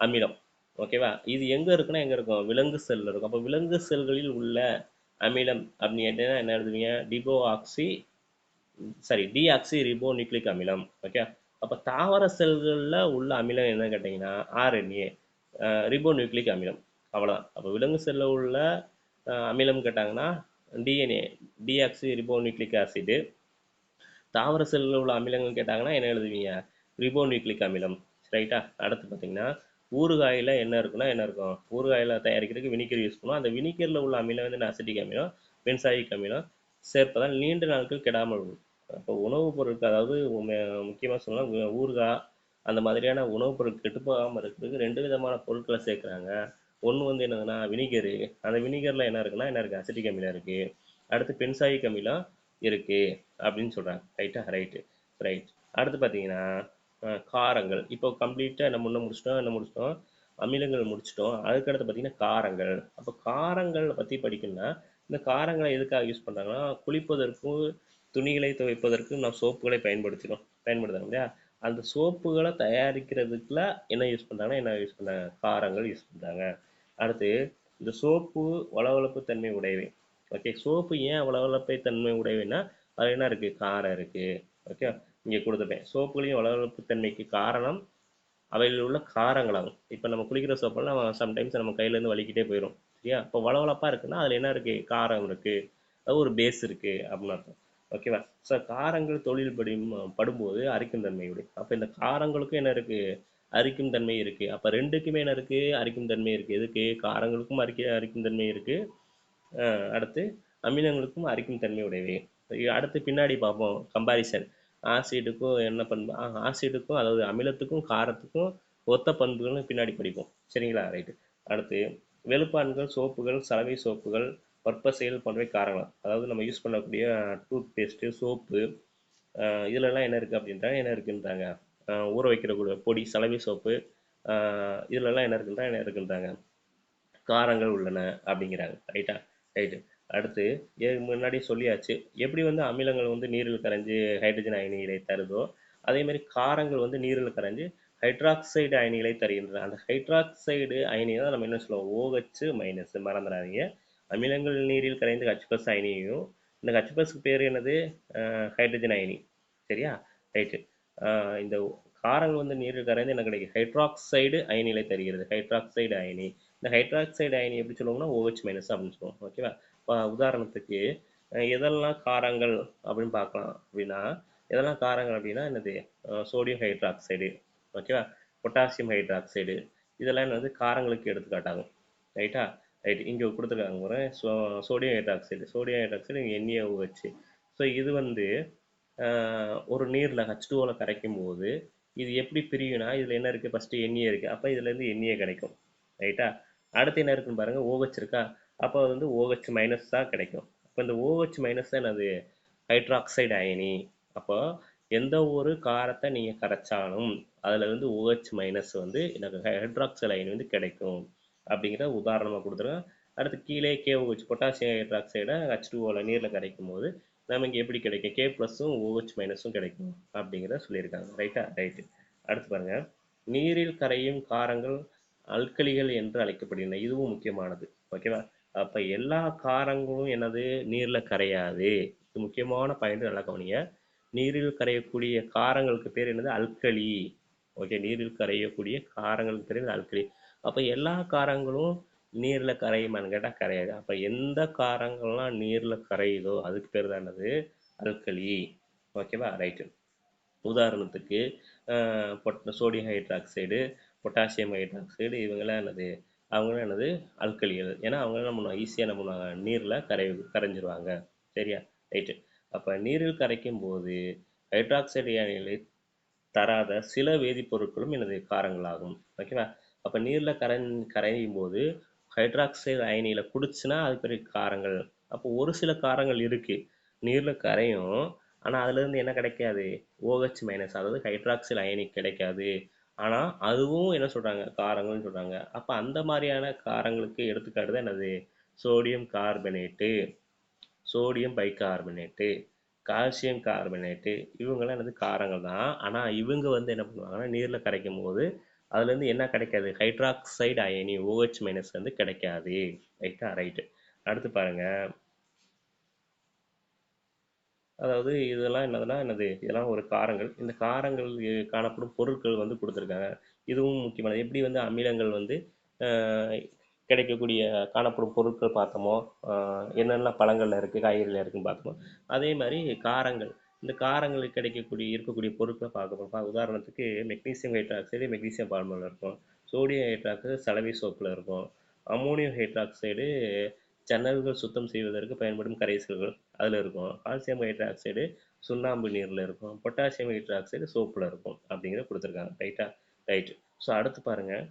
அமிலம். ஓகேவா? இது எங்க இருக்குன்னா எங்க இருக்கும், விலங்கு செல்ல இருக்கும். அப்போ விலங்கு செல்களில் உள்ள அமிலம் அப்படின்னு கேட்டீங்கன்னா என்ன எழுதுவீங்க, டிபோ ஆக்சி சாரி டிஆக்சி ரிபோ நியூக்ளிக் அமிலம். ஓகே. அப்போ தாவர செல்களில் உள்ள அமிலம் என்ன கேட்டிங்கன்னா ஆர்என்ஏ ரிபோ நியூக்ளிக் அமிலம். அவ்வளோதான். அப்போ விலங்கு செல்லில் உள்ள அமிலம் கேட்டாங்கன்னா DNA deoxy ribo nucleic acid. தாவர செல்லில் உள்ள அமிலங்கள் கேட்டாங்கன்னா என்ன எழுதுவீங்க, ரிபோ நியூக்ளிக் அமிலம். ரைட்டா? அடுத்து பார்த்தீங்கன்னா ஊறுகாயில் என்ன இருக்குன்னா என்ன இருக்கும், ஊறுகாயில் தயாரிக்கிறதுக்கு வினிகர் யூஸ் பண்ணுவோம். அந்த வினிகரில் உள்ள அமிலம் வந்து அசிட்டிக் அமிலம், பென்சாயிக் அமிலம் சேர்ப்பதால் நீண்ட நாட்கள் கெடாமல் இருக்கும். அப்போ உணவுப் பொருட்கள், அதாவது முக்கியமாக சொல்லலாம் ஊறுகாய் அந்த மாதிரியான உணவுப் பொருட்கள் கெட்டு போகாமல் இருக்கிறதுக்கு ரெண்டு விதமான பொருட்களை சேர்க்குறாங்க. ஒன்று வந்து என்னதுன்னா வினிகரு. அந்த வினிகரில் என்ன இருக்குன்னா என்ன இருக்குது, அசிட்டிக் அமிலம் இருக்குது. அடுத்து பென்சாயிக் அமிலம் இருக்குது அப்படின்னு சொல்கிறாங்க. ரைட்டா? ரைட்டு. ரைட். அடுத்து பார்த்தீங்கன்னா காரங்கள். இப்போ கம்ப்ளீட்டாக நம்ம என்ன முடிச்சிட்டோம், அமிலங்கள் முடிச்சிட்டோம். அதுக்கடுத்து பார்த்தீங்கன்னா காரங்கள். அப்போ காரங்கள் பற்றி படிக்கணும்னா இந்த காரங்களை எதுக்காக யூஸ் பண்ணுறாங்கன்னா குளிப்பதற்கும் துணிகளை துவைப்பதற்கும் நாம் சோப்புகளை பயன்படுத்துகிறோம் இல்லையா? அந்த சோப்புகளை தயாரிக்கிறதுக்குல என்ன யூஸ் பண்ணுறாங்கன்னா என்ன யூஸ் பண்ணுறாங்க, காரங்கள் யூஸ் பண்ணுறாங்க. அடுத்து இந்த சோப்பு வளவளப்பு தன்மை உடையவை. ஓகே. சோப்பு ஏன் வளவளப்பை தன்மை உடையவைன்னா அது என்ன இருக்குது, காரம் இருக்குது. ஓகே. இங்கே கொடுத்துட்டேன். சோப்புகளையும் வளவளப்பு தன்மைக்கு காரணம் அவையில் உள்ள காரங்களாகும். இப்போ நம்ம குளிக்கிற சோப்பெல்லாம் சம்டைம்ஸ் நம்ம கையிலேருந்து வலிக்கிட்டே போயிடும். சரியா? இப்போ வளவளப்பாக இருக்குன்னா அதில் என்ன இருக்குது, காரம் இருக்குது, அது ஒரு பேஸ் இருக்குது அப்படின்னு அர்த்தம். ஓகேவா? ஸோ காரங்கள் தொழில் படும்போது அரிக்கும் தன்மையுடைய. அப்போ இந்த காரங்களுக்கும் என்ன இருக்குது, அரிக்கும் தன்மை இருக்குது. அப்போ ரெண்டுக்குமே என்ன இருக்குது, அரிக்கும் தன்மை இருக்குது. எதுக்கு, காரங்களுக்கும் அரிக்கும் தன்மை இருக்குது. அடுத்து அமிலங்களுக்கும் அரிக்கும் தன்மை உடையவை. அடுத்து பின்னாடி பார்ப்போம் கம்பாரிசன். ஆசிடுக்கும் என்ன பண்பு, ஆசிடுக்கும் அதாவது அமிலத்துக்கும் காரத்துக்கும் ஒத்த பண்புகள்னு பின்னாடி படிப்போம். சரிங்களா? ரைட்டு. அடுத்து வெளுப்பான்கள், சோப்புகள், சலவை சோப்புகள், பற்பசைகள் போன்றவை காரங்கள். அதாவது நம்ம யூஸ் பண்ணக்கூடிய டூத் பேஸ்ட்டு, சோப்பு, இதுலலாம் என்ன இருக்குது அப்படின்றாங்க, என்ன இருக்குன்றாங்க, ஊற வைக்கிற பொடி, சலவை சோப்பு, இதுலலாம் என்ன இருக்குன்றாங்க, காரங்கள் உள்ளன அப்படிங்கிறாங்க. ரைட்டா? ரைட்டு. அடுத்து முன்னாடி சொல்லியாச்சு எப்படி வந்து அமிலங்கள் வந்து நீரில் கரைஞ்சு ஹைட்ரஜன் அயனிகளை தருதோ அதே மாதிரி காரங்கள் வந்து நீரில் கரைஞ்சு ஹைட்ராக்சைடு அயனிகளை தருகின்றன. அந்த ஹைட்ராக்சைடு அயனி தான் நம்ம என்ன சொல்லுவோம், OH மைனஸ். மறந்துடாதீங்க. அமிலங்கள் நீரில் கரைந்து H+ அயனியும், இந்த H+ பேர் என்னது, ஹைட்ரஜன் அயனி. சரியா? ரைட்டு. இந்த காரங்கள் வந்து நீரில் கரைந்து என்ன கிடைக்கும், ஹைட்ராக்சைடு அயனிகளை தருகிறது. ஹைட்ராக்சைடு அயனி. இந்த ஹைட்ராக்சைடு அயனி எப்படி சொல்லுவோம்னா OH மைனஸ் அப்படின்னு சொல்லுவோம். ஓகேவா? இப்போ உதாரணத்துக்கு எதெல்லாம் காரங்கள் அப்படின்னு பார்க்கலாம் அப்படின்னா, எதெல்லாம் காரங்கள் அப்படின்னா என்னது, சோடியம் ஹைட்ராக்சைடு. ஓகேவா? Potassium hydroxide. இதெல்லாம் என்னது காரங்களுக்கு எடுத்துக்காட்டாகும். ரைட்டா? ரைட். இங்கே கொடுத்துருக்காங்க ஒரு சோடியம் ஹைட்ராக்சைடு. சோடியம் ஹைட்ராக்சைடு இங்கே NaOH. ஸோ இது வந்து ஒரு நீரில் H2Oவில் கரைக்கும் போது இது எப்படி பிரியும்னா இதில் என்ன இருக்குது, ஃபஸ்ட்டு Na இருக்குது. அப்போ இதுலேருந்து Na கிடைக்கும். ரைட்டா? அடுத்து என்ன இருக்குன்னு பாருங்கள், OH இருக்கா. அப்போ வந்து OH மைனஸ் தான் கிடைக்கும். அப்போ இந்த OH மைனஸ் தான் என்னது, ஹைட்ராக்சைடு அயனி. அப்போ எந்த ஒரு காரத்தை நீங்கள் கரைச்சாலும் அதில் வந்து OH மைனஸ் வந்து எனக்கு ஹைட்ராக்சைடு அயனி வந்து கிடைக்கும் அப்படிங்கிற உதாரணமாக கொடுத்துருக்கேன். அடுத்து கீழே KOH பொட்டாசியம் ஹைட்ராக்சைடை H2Oவில் நீரில் கரைக்கும் போது நமக்கு எப்படி கிடைக்கும், K+ம் OH மைனஸும் கிடைக்கும் அப்படிங்கிறத சொல்லியிருக்காங்க. ரைட்டா? ரைட்டு. அடுத்து பாருங்க, நீரில் கரையும் காரங்கள் அல்கலிகள் என்று அழைக்கப்படுகின்றன. இதுவும் முக்கியமானது. ஓகேவா? அப்போ எல்லா காரங்களும் என்னது, நீரில் கரையாது. இது முக்கியமான பாயிண்ட், நல்லா கவனிங்க. நீரில் கரையக்கூடிய காரங்களுக்கு பேர் என்னது, அல்கலி. ஓகே. நீரில் கரையக்கூடிய காரங்களுக்கு பேர் அல்கலி. அப்போ எல்லா காரங்களும் நீரில் கரையுமான்னு கேட்டால் கரையாது. அப்போ எந்த காரங்கள்லாம் நீரில் கரையுதோ அதுக்கு பேர் தான் என்னது, அல்கலி. ஓகேவா? ரைட்டு. உதாரணத்துக்கு சோடியம் ஹைட்ராக்சைடு, பொட்டாசியம் ஹைட்ராக்சைடு, இவங்கெல்லாம் என்னது, அவங்களாம் என்னது, அல்கலிகள். ஏன்னா அவங்க என்ன பண்ணுவாங்க, ஈஸியாக என்ன பண்ணுவாங்க, நீரில் கரைஞ்சிருவாங்க. சரியா? ரைட்டு. அப்போ நீரில் கரைக்கும் போது ஹைட்ராக்சைடு அயனிகளை தராத சில வேதிப்பொருட்களும் எனது காரங்களாகும். ஓகேவா? அப்போ நீரில் கரையும் போது ஹைட்ராக்சைடு அயனியில் குடிச்சுன்னா அது பெரிய காரங்கள். அப்போ ஒரு சில காரங்கள் இருக்குது நீரில் கரையும், ஆனால் அதுலேருந்து என்ன கிடைக்காது, OH மைனஸ், அதாவது ஹைட்ராக்சைடு அயனி கிடைக்காது. ஆனால் அதுவும் என்ன சொல்கிறாங்க, காரங்கள்னு சொல்கிறாங்க. அப்போ அந்த மாதிரியான காரங்களுக்கு எடுத்துக்காட்டு தான் என்னது, sodium carbonate. Sodium bicarbonate, calcium carbonate, இவங்கெல்லாம் என்னது காரங்கள் தான். ஆனால் இவங்க வந்து என்ன பண்ணுவாங்கன்னா நீரில் கரைக்கும் போது அதுலேருந்து என்ன கிடைக்காது, ஹைட்ராக்சைடு அயனி OH மைனஸ் வந்து கிடைக்காது. ரைட்டா, ரைட்டு. அடுத்து பாருங்க, அதாவது இதெல்லாம் என்னதுன்னா என்னது, இதெல்லாம் ஒரு காரங்கள். இந்த காரங்கள் காணப்படும் பொருட்கள் வந்து கொடுத்துருக்காங்க. இதுவும் முக்கியமானது. எப்படி வந்து அமிலங்கள் வந்து ஆஹ், கிடைக்கக்கூடிய காணப்படும் பொருட்கள் பார்த்தோமோ, என்னென்ன பழங்கள்ல இருக்குது காய்கறியில் இருக்குன்னு பார்த்தோமோ, அதே மாதிரி காரங்கள், இந்த காரங்களுக்கு கிடைக்கக்கூடிய இருக்கக்கூடிய பொருட்களை பார்க்க போகிறோம். உதாரணத்துக்கு மெக்னீசியம் ஹைட்ராக்சைடு மெக்னீசியம் பால்மில் இருக்கும், சோடியம் ஹைட்ராக்சைடு சலவை சோப்பில் இருக்கும், அம்மோனியம் ஹைட்ராக்சைடு ஜன்னல்கள் சுத்தம் செய்வதற்கு பயன்படும் கரைசல்கள் அதில் இருக்கும், கால்சியம் ஹைட்ராக்சைடு சுண்ணாம்பு நீரில் இருக்கும், பொட்டாசியம் ஹைட்ராக்சைடு சோப்பில் இருக்கும் அப்படிங்கிறத கொடுத்துருக்காங்க. ரைட்டா, ரைட்டு. ஸோ அடுத்து பாருங்கள்,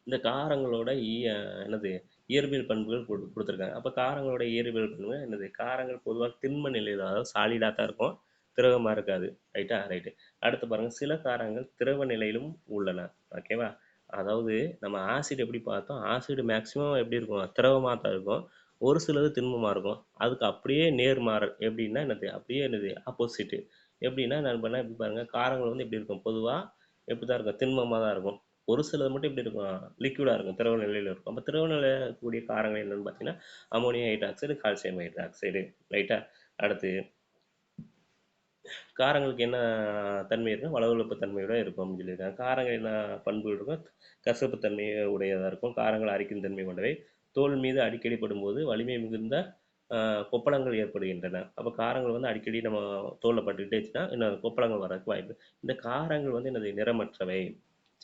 இந்த காரங்களோட என்னது இயற்பியல் பண்புகள் கொடுத்துருக்காங்க. அப்போ காரங்களோட இயற்பியல் பண்புகள் என்னது, காரங்கள் பொதுவாக திண்ம நிலையில், அதாவது சாலிடாக தான் இருக்கும், திரவமாக இருக்காது. ரைட்டா, ரைட்டு. அடுத்து பாருங்கள், சில காரங்கள் திரவ நிலையிலும் உள்ளன. ஓகேவா, அதாவது நம்ம ஆசிட் எப்படி பார்த்தோம், ஆசிட் மேக்ஸிமம் எப்படி இருக்கும், திரவமாக தான் இருக்கும். ஒரு சிலது திண்மமாக இருக்கும். அதுக்கு அப்படியே நேர்மாறல் எப்படின்னா என்னது, அப்படியே என்னது ஆப்போசிட்டு. எப்படின்னா நான் பண்ண எப்படி பாருங்கள், காரங்கள் வந்து எப்படி இருக்கும், பொதுவாக எப்படி தான் இருக்கும், திண்மமாக தான் இருக்கும். ஒரு சிலது மட்டும் எப்படி இருக்கும், லிக்விடாக இருக்கும், திரவ நிலையில் இருக்கும். அப்போ திரவ நிலையில் இருக்கக்கூடிய காரங்கள் என்னென்னு பார்த்தீங்கன்னா அமோனியம் ஹைட்ராக்சைடு, கால்சியம் ஹைட்ராக்சைடு. ரைட்டா, அடுத்து காரங்களுக்கு என்ன தன்மை இருக்கும், வளவளப்பு தன்மையோட இருக்கும் அப்படின்னு சொல்லியிருக்காங்க. காரங்கள் என்ன பண்புகள் இருக்கும், கசப்பு தன்மையை உடையதாக இருக்கும், காரங்கள் அரிக்கும் தன்மை கொண்டவை, தோல் மீது அடிக்கடி படும்போது வலிமை மிகுந்த கொப்பளங்கள் ஏற்படுகின்றன. அப்போ காரங்கள் வந்து அடிக்கடி நம்ம தோலில் பட்டுக்கிட்டேச்சுன்னா என்ன கொப்பளங்கள் வரதுக்கு வாய்ப்பு. இந்த காரங்கள் வந்து என்னது, நிறமற்றவை.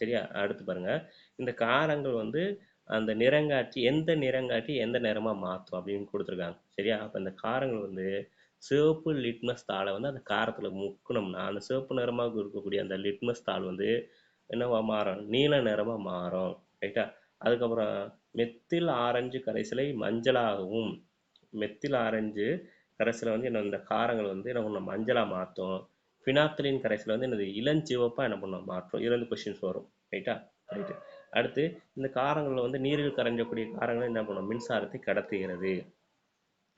சரியா, அடுத்து பாருங்க, இந்த காரங்கள் வந்து அந்த நிறங்காட்டி எந்த நிறங்காட்டி எந்த நிறமாக மாற்றும் அப்படின்னு கொடுத்துருக்காங்க. சரியா, அப்போ இந்த காரங்கள் வந்து சிவப்பு லிட்மஸ் தாளை வந்து அந்த காரத்தில் முக்கணும்னா அந்த சிவப்பு நிறமாக இருக்கக்கூடிய அந்த லிட்மஸ் தாள் வந்து என்னவா மாறும், நீல நிறமாக மாறும். ரைட்டா, அதுக்கப்புறம் மெத்தில் ஆரஞ்சு கரைசலை மஞ்சளாகவும், மெத்தில் ஆரஞ்சு கரைசலை வந்து என்ன இந்த காரங்கள் வந்து என்ன பண்ணும், மஞ்சளாக மாற்றும். ஃபினாப்தலின் கரைசலை வந்து என்னது இளஞ்சிவப்பாக என்ன பண்ணும் மாற்றும். இது வந்து கொஷின்ஸ் வரும். ரைட்டா, ரைட்டு. அடுத்து, இந்த காரங்களில் வந்து நீரில் கரைஞ்சக்கூடிய காரங்கள் என்ன பண்ணும், மின்சாரத்தை கடத்துகிறது.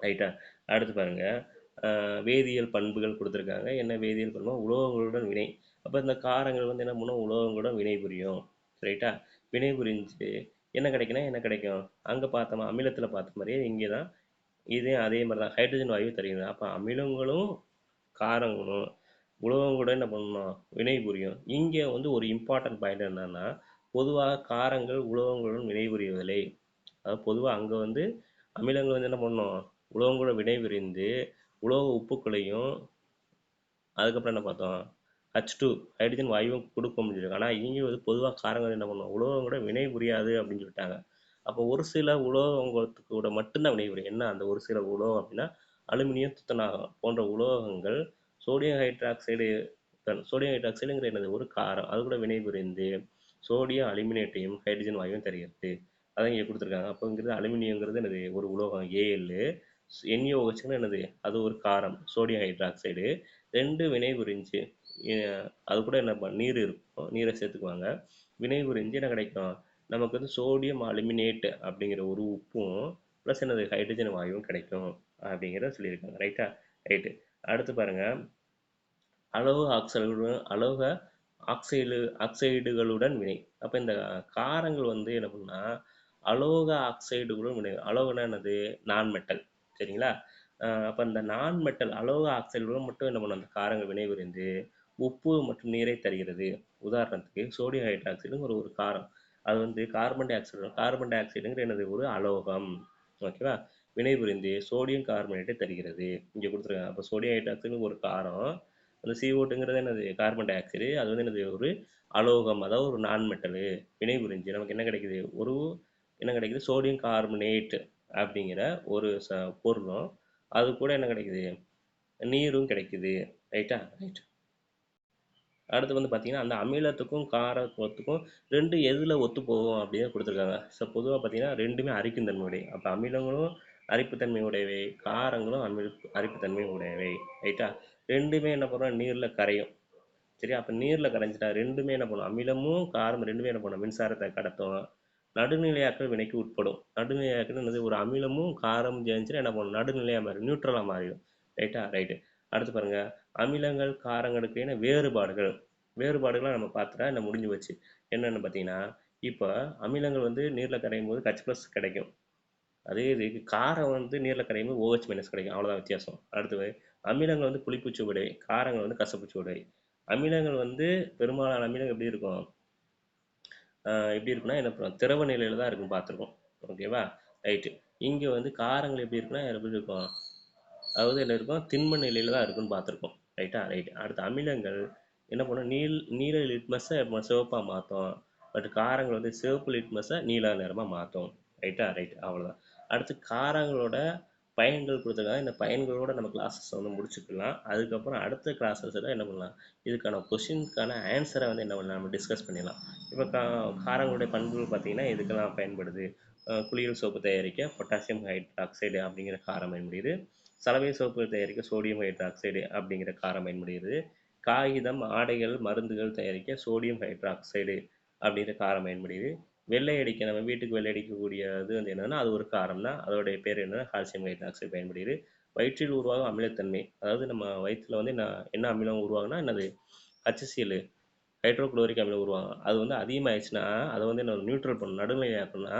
ரைட்டா, அடுத்து பாருங்க, வேதியியல் பண்புகள் கொடுத்துருக்காங்க. என்ன வேதியியல் பண்பு, உலோகங்களுடன் வினை. அப்போ இந்த காரங்கள் வந்து என்ன பண்ணும், உலோகங்களுடன் வினை புரியும். ரைட்டா, வினை புரிஞ்சு என்ன கிடைக்குன்னா என்ன கிடைக்கும், அங்கே பார்த்தோமா அமிலத்தில் பார்த்த மாதிரியே இங்கே தான் இதே அதே மாதிரி தான் ஹைட்ரஜன் வாயு தருகிறது. அப்போ அமிலங்களும் காரங்களும் உலோகங்களுடன் என்ன பண்ணணும், வினை புரியும். இங்கே வந்து ஒரு இம்பார்ட்டன்ட் பாயிண்ட் என்னன்னா, பொதுவாக காரங்கள் உலோகங்களுடன் வினை புரியவில்லை. அதாவது பொதுவாக அங்கே வந்து அமிலங்கள் வந்து என்ன பண்ணணும், உலோகங்களோட வினை புரிந்து உலோக உப்புக்களையும் அதுக்கப்புறம் என்ன பார்த்தோம், H2 ஹைட்ரஜன் வாயுவும் கொடுக்க முடியும். ஆனால் இங்கே வந்து பொதுவாக காரங்கள் என்ன பண்ணும், உலோகம் கூட வினை புரியாது அப்படின்னு சொல்லிட்டாங்க. அப்போ ஒரு சில உலோகங்களுக்கு கூட மட்டும்தான் வினை புரியும். என்ன அந்த ஒரு சில உலோகம் அப்படின்னா அலுமினியம், துத்தநாகம் போன்ற உலோகங்கள் சோடியம் ஹைட்ராக்சைடு, சோடியம் ஹைட்ராக்சைடுங்கிற என்னது ஒரு காரம், அது கூட வினை புரிந்து சோடியம் அலுமினேட்டையும் ஹைட்ரஜன் வாயுவும் தருகிறது. அதான் இங்கே கொடுத்துருக்காங்க. அப்போங்கிறது அலுமினியங்கிறது என்னது ஒரு உலோகம் ஏழு, NaOHன்னு என்னது அது ஒரு காரம் சோடியம் ஹைட்ராக்சைடு, ரெண்டு வினை புரிஞ்சு அது கூட என்ன நீர் இருக்கும், நீரை சேர்த்துக்குவாங்க. வினை புரிஞ்சு என்ன கிடைக்கும், நமக்கு வந்து சோடியம் அலுமினேட் அப்படிங்கிற ஒரு உப்பும் ப்ளஸ் என்னது ஹைட்ரஜன் வாயுவும் கிடைக்கும் அப்படிங்கிறத சொல்லியிருக்காங்க. ரைட்டா, ரைட்டு. அடுத்து பாருங்க, அலோக ஆக்சைடுடன் அலோக ஆக்சைடுகளுடன் வினை. அப்போ இந்த காரங்கள் வந்து என்ன பண்ணுன்னா அலோக ஆக்சைடுகளுடன் வினை. அலோகனா என்னது, நான் மெட்டல். சரிங்களா, அப்போ இந்த நான் மெட்டல் அலோக ஆக்சைடுடன் மட்டும் என்ன பண்ணும், அந்த காரங்கள் வினைபுரிந்து உப்பு மற்றும் நீரை தருகிறது. உதாரணத்துக்கு சோடியம் ஹைட்ராக்சைடுங்கிற ஒரு காரம், அது வந்து கார்பன் டை ஆக்சைடு, கார்பன் டை ஆக்சைடுங்கிற என்னது ஒரு அலோகம். ஓகேவா, வினைபுரிந்து சோடியம் கார்பனேட்டை தருகிறது. இங்கே கொடுத்துருக்காங்க. அப்போ சோடியம் ஹைட்ராக்சைடு ஒரு காரம், அந்த CO2ங்கிறது என்னது கார்பன் டை ஆக்சைடு, அது வந்து என்னது ஒரு அலோகம், அதாவது ஒரு நான் மெட்டலு. வினைபுரிஞ்சு நமக்கு என்ன கிடைக்குது, ஒரு என்ன கிடைக்குது, சோடியம் கார்பனேட் அப்படிங்கிற ஒரு பொருளும் அது கூட என்ன கிடைக்குது, நீரும் கிடைக்குது. ரைட்டா, ரைட். அடுத்து வந்து பார்த்தீங்கன்னா அந்த அமிலத்துக்கும் காரத்துக்கும் ரெண்டு எதில் ஒத்து போகும் அப்படின்னு கொடுத்துருக்காங்க. ஸோ பொதுவாக பார்த்தீங்கன்னா ரெண்டுமே அரிக்கும் தன்மை உடையவை. அப்போ அமிலங்களும் அரிப்புத்தன்மை உடையவை, காரங்களும் அரிப்புத்தன்மை உடையவை. ரைட்டா, ரெண்டுமே என்ன பண்ணுறோம், நீரில் கரையும். சரி, அப்போ நீரில் கரைஞ்சிட்டா ரெண்டுமே என்ன பண்ணும், அமிலமும் காரம் ரெண்டுமே என்ன பண்ணும், மின்சாரத்தை கடத்தும். நடுநிலையாக்கல் வினைக்கு உட்படும். நடுநிலையாக்கல் என்னது? ஒரு அமிலமும் காரமும் சேர்ந்துச்சுன்னா என்ன பண்ணும்? நடுநிலையா மாறிடும். நியூட்ரலா மாறிடும். ரைட்டா? ரைட்டு. அடுத்து பாருங்க. அமிலங்கள், காரங்களுக்கு இடையின வேறுபாடுகள். வேறுபாடுகள்லாம் நம்ம பார்த்துட்டா என்ன முடிஞ்சு போச்சு. என்னன்னு பார்த்தீங்கன்னா, இப்ப அமிலங்கள் வந்து நீர்ல கரையும் போது H+ கிடைக்கும். அதே இது காரம் வந்து நீர்ல கரையும் போது OH- கிடைக்கும். அவ்வளவுதான் வித்தியாசம். அடுத்தது அமிலங்கள் வந்து புளிப்புச் சுவை, காரங்கள் வந்து கசப்புச் சுவை. அமிலங்கள் வந்து பெரும்பாலான அமிலங்கள் எப்படி இருக்கும்? எப்படி இருக்குன்னா என்ன பண்ணும்? திரவ நிலையில தான் இருக்கும் பார்த்துருக்கோம். ஓகேவா? ரைட்டு. இங்க வந்து காரங்கள் எப்படி இருக்குன்னா எப்படி இருக்கும்? அதாவது என்ன இருக்கும்? திண்ம நிலையில தான் இருக்குன்னு பார்த்துருக்கோம். ரைட்டா? ரைட். அடுத்து அமிலங்கள் என்ன பண்ணும்? நீல லிட்மஸை சிவப்பா மாற்றும். பட் காரங்கள் வந்து சிவப்பு லிட்மஸை நீல நிறமா மாற்றும். ரைட்டா? ரைட். அவ்வளோதான். அடுத்து காரங்களோட பயன்கள் கொடுத்துருக்காங்க. இந்த பயன்களோட நம்ம கிளாஸஸ் வந்து முடிச்சுக்கலாம். அதுக்கப்புறம் அடுத்த கிளாஸஸில் என்ன பண்ணலாம்? இதுக்கான கொஷினுக்கான ஆன்சரை வந்து என்ன பண்ணலாம்? நம்ம டிஸ்கஸ் பண்ணிடலாம். இப்போ காரங்களுடைய பண்புகள் பார்த்தீங்கன்னா இதுக்கெல்லாம் பயன்படுது. குளியல் சோப்பு தயாரிக்க பொட்டாசியம் ஹைட்ராக்சைடு அப்படிங்கிற காரம் பயன்படுது. சலவை சோப்பு தயாரிக்க சோடியம் ஹைட்ராக்சைடு அப்படிங்கிற காரம் பயன்படுகிறது. காகிதம், ஆடைகள், மருந்துகள் தயாரிக்க சோடியம் ஹைட்ராக்சைடு அப்படிங்கிற காரம் பயன்படுகிறது. வெள்ளை அடிக்க நம்ம வீட்டுக்கு வெள்ளை அடிக்கக்கூடிய இது வந்து என்னன்னா அது ஒரு காரம் தான். அதோடைய பேர் என்னன்னா கால்சியம் ஹைட்ராக்சைடு பயன்படுகிறது. வயிற்றில் உருவாகும் அமிலத்தன்மை, அதாவது நம்ம வயிற்றில் வந்து என்ன அமிலம் உருவாகுனா என்னது? HCl, ஹைட்ரோகுளோரிக் அமிலம் உருவாகும். அது வந்து அதிகமாகிடுச்சுன்னா அதை வந்து என்ன நியூட்ரல் பண்ணணும், நடுநிலையாக்கணும்னா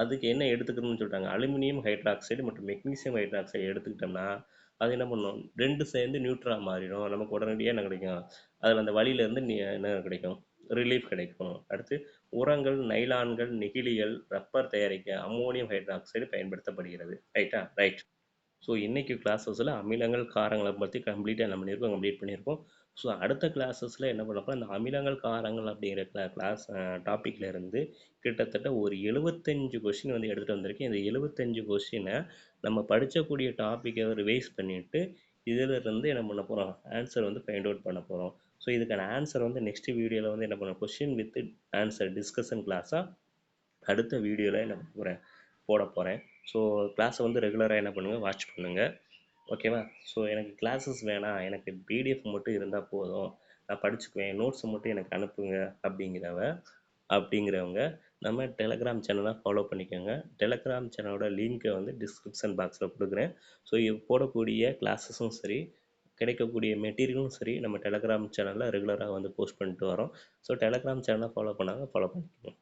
அதுக்கு என்ன எடுத்துக்கணும்னு சொல்லிட்டாங்க? அலுமினியம் ஹைட்ராக்சைடு மற்றும் மெக்னீசியம் ஹைட்ராக்சைடு எடுத்துக்கிட்டோம்னா அது என்ன பண்ணும்? ரெண்டு சேர்ந்து நியூட்ரலாக மாறிடும். நமக்கு உடனடியாக என்ன கிடைக்கும்? அதில் அந்த வழியிலேருந்து என்ன கிடைக்கும்? ரிலீஃப் கிடைக்கும். அடுத்து உரங்கள், நைலான்கள், நெகிழிகள், ரப்பர் தயாரிக்க அம்மோனியம் ஹைட்ராக்சைடு பயன்படுத்தப்படுகிறது. ரைட்டா? ரைட். ஸோ இன்னைக்கு கிளாஸஸில் அமிலங்கள், காரங்களை பற்றி கம்ப்ளீட்டாக என்ன பண்ணியிருக்கோம்? கம்ப்ளீட் பண்ணியிருக்கோம். ஸோ அடுத்த கிளாஸஸில் என்ன பண்ண போகிறோம்? இந்த அமிலங்கள், காரங்கள் அப்படிங்கிற கிளாஸ் டாப்பிக்கில் இருந்து கிட்டத்தட்ட ஒரு 75 கொஷின் வந்து எடுத்துகிட்டு வந்திருக்கேன். இந்த 75 கொஷினை நம்ம படிக்கக்கூடிய டாப்பிக்கை ரிவைஸ் பண்ணிவிட்டு இதில் இருந்து என்ன பண்ண போகிறோம்? ஆன்சர் வந்து ஃபைண்ட் அவுட் பண்ண போகிறோம். ஸோ இதுக்கான ஆன்சர் வந்து நெக்ஸ்ட் வீடியோவில் வந்து என்ன பண்ணுறோம்? கொஷின் வித் ஆன்சர் டிஸ்கஷன் கிளாஸாக அடுத்த வீடியோவில் என்ன பண்ண போகிறேன்? போட போகிறேன். ஸோ கிளாஸை வந்து ரெகுலராக என்ன பண்ணுங்கள்? வாட்ச் பண்ணுங்கள். ஓகேவா? ஸோ எனக்கு கிளாஸஸ் வேணாம், எனக்கு பிடிஎஃப் மட்டும் இருந்தால் போதும், நான் படிச்சுக்குவேன், நோட்ஸை மட்டும் எனக்கு அனுப்புங்க அப்படிங்கிறவங்க நம்ம டெலகிராம் சேனலை ஃபாலோ பண்ணிக்கோங்க. டெலகிராம் சேனலோட லிங்க்கை வந்து டிஸ்கிரிப்ஷன் பாக்ஸில் கொடுக்குறேன். ஸோ இது போடக்கூடிய கிளாஸஸும் சரி, கிடைக்கக்கூடிய மெட்டீரியலும் சரி, நம்ம டெலகிராம் சேனலில் ரெகுலராக வந்து போஸ்ட் பண்ணிட்டு வரோம். ஸோ டெலகிராம் சேனலை ஃபாலோ பண்ணாங்க, ஃபாலோ பண்ணிக்கோங்க.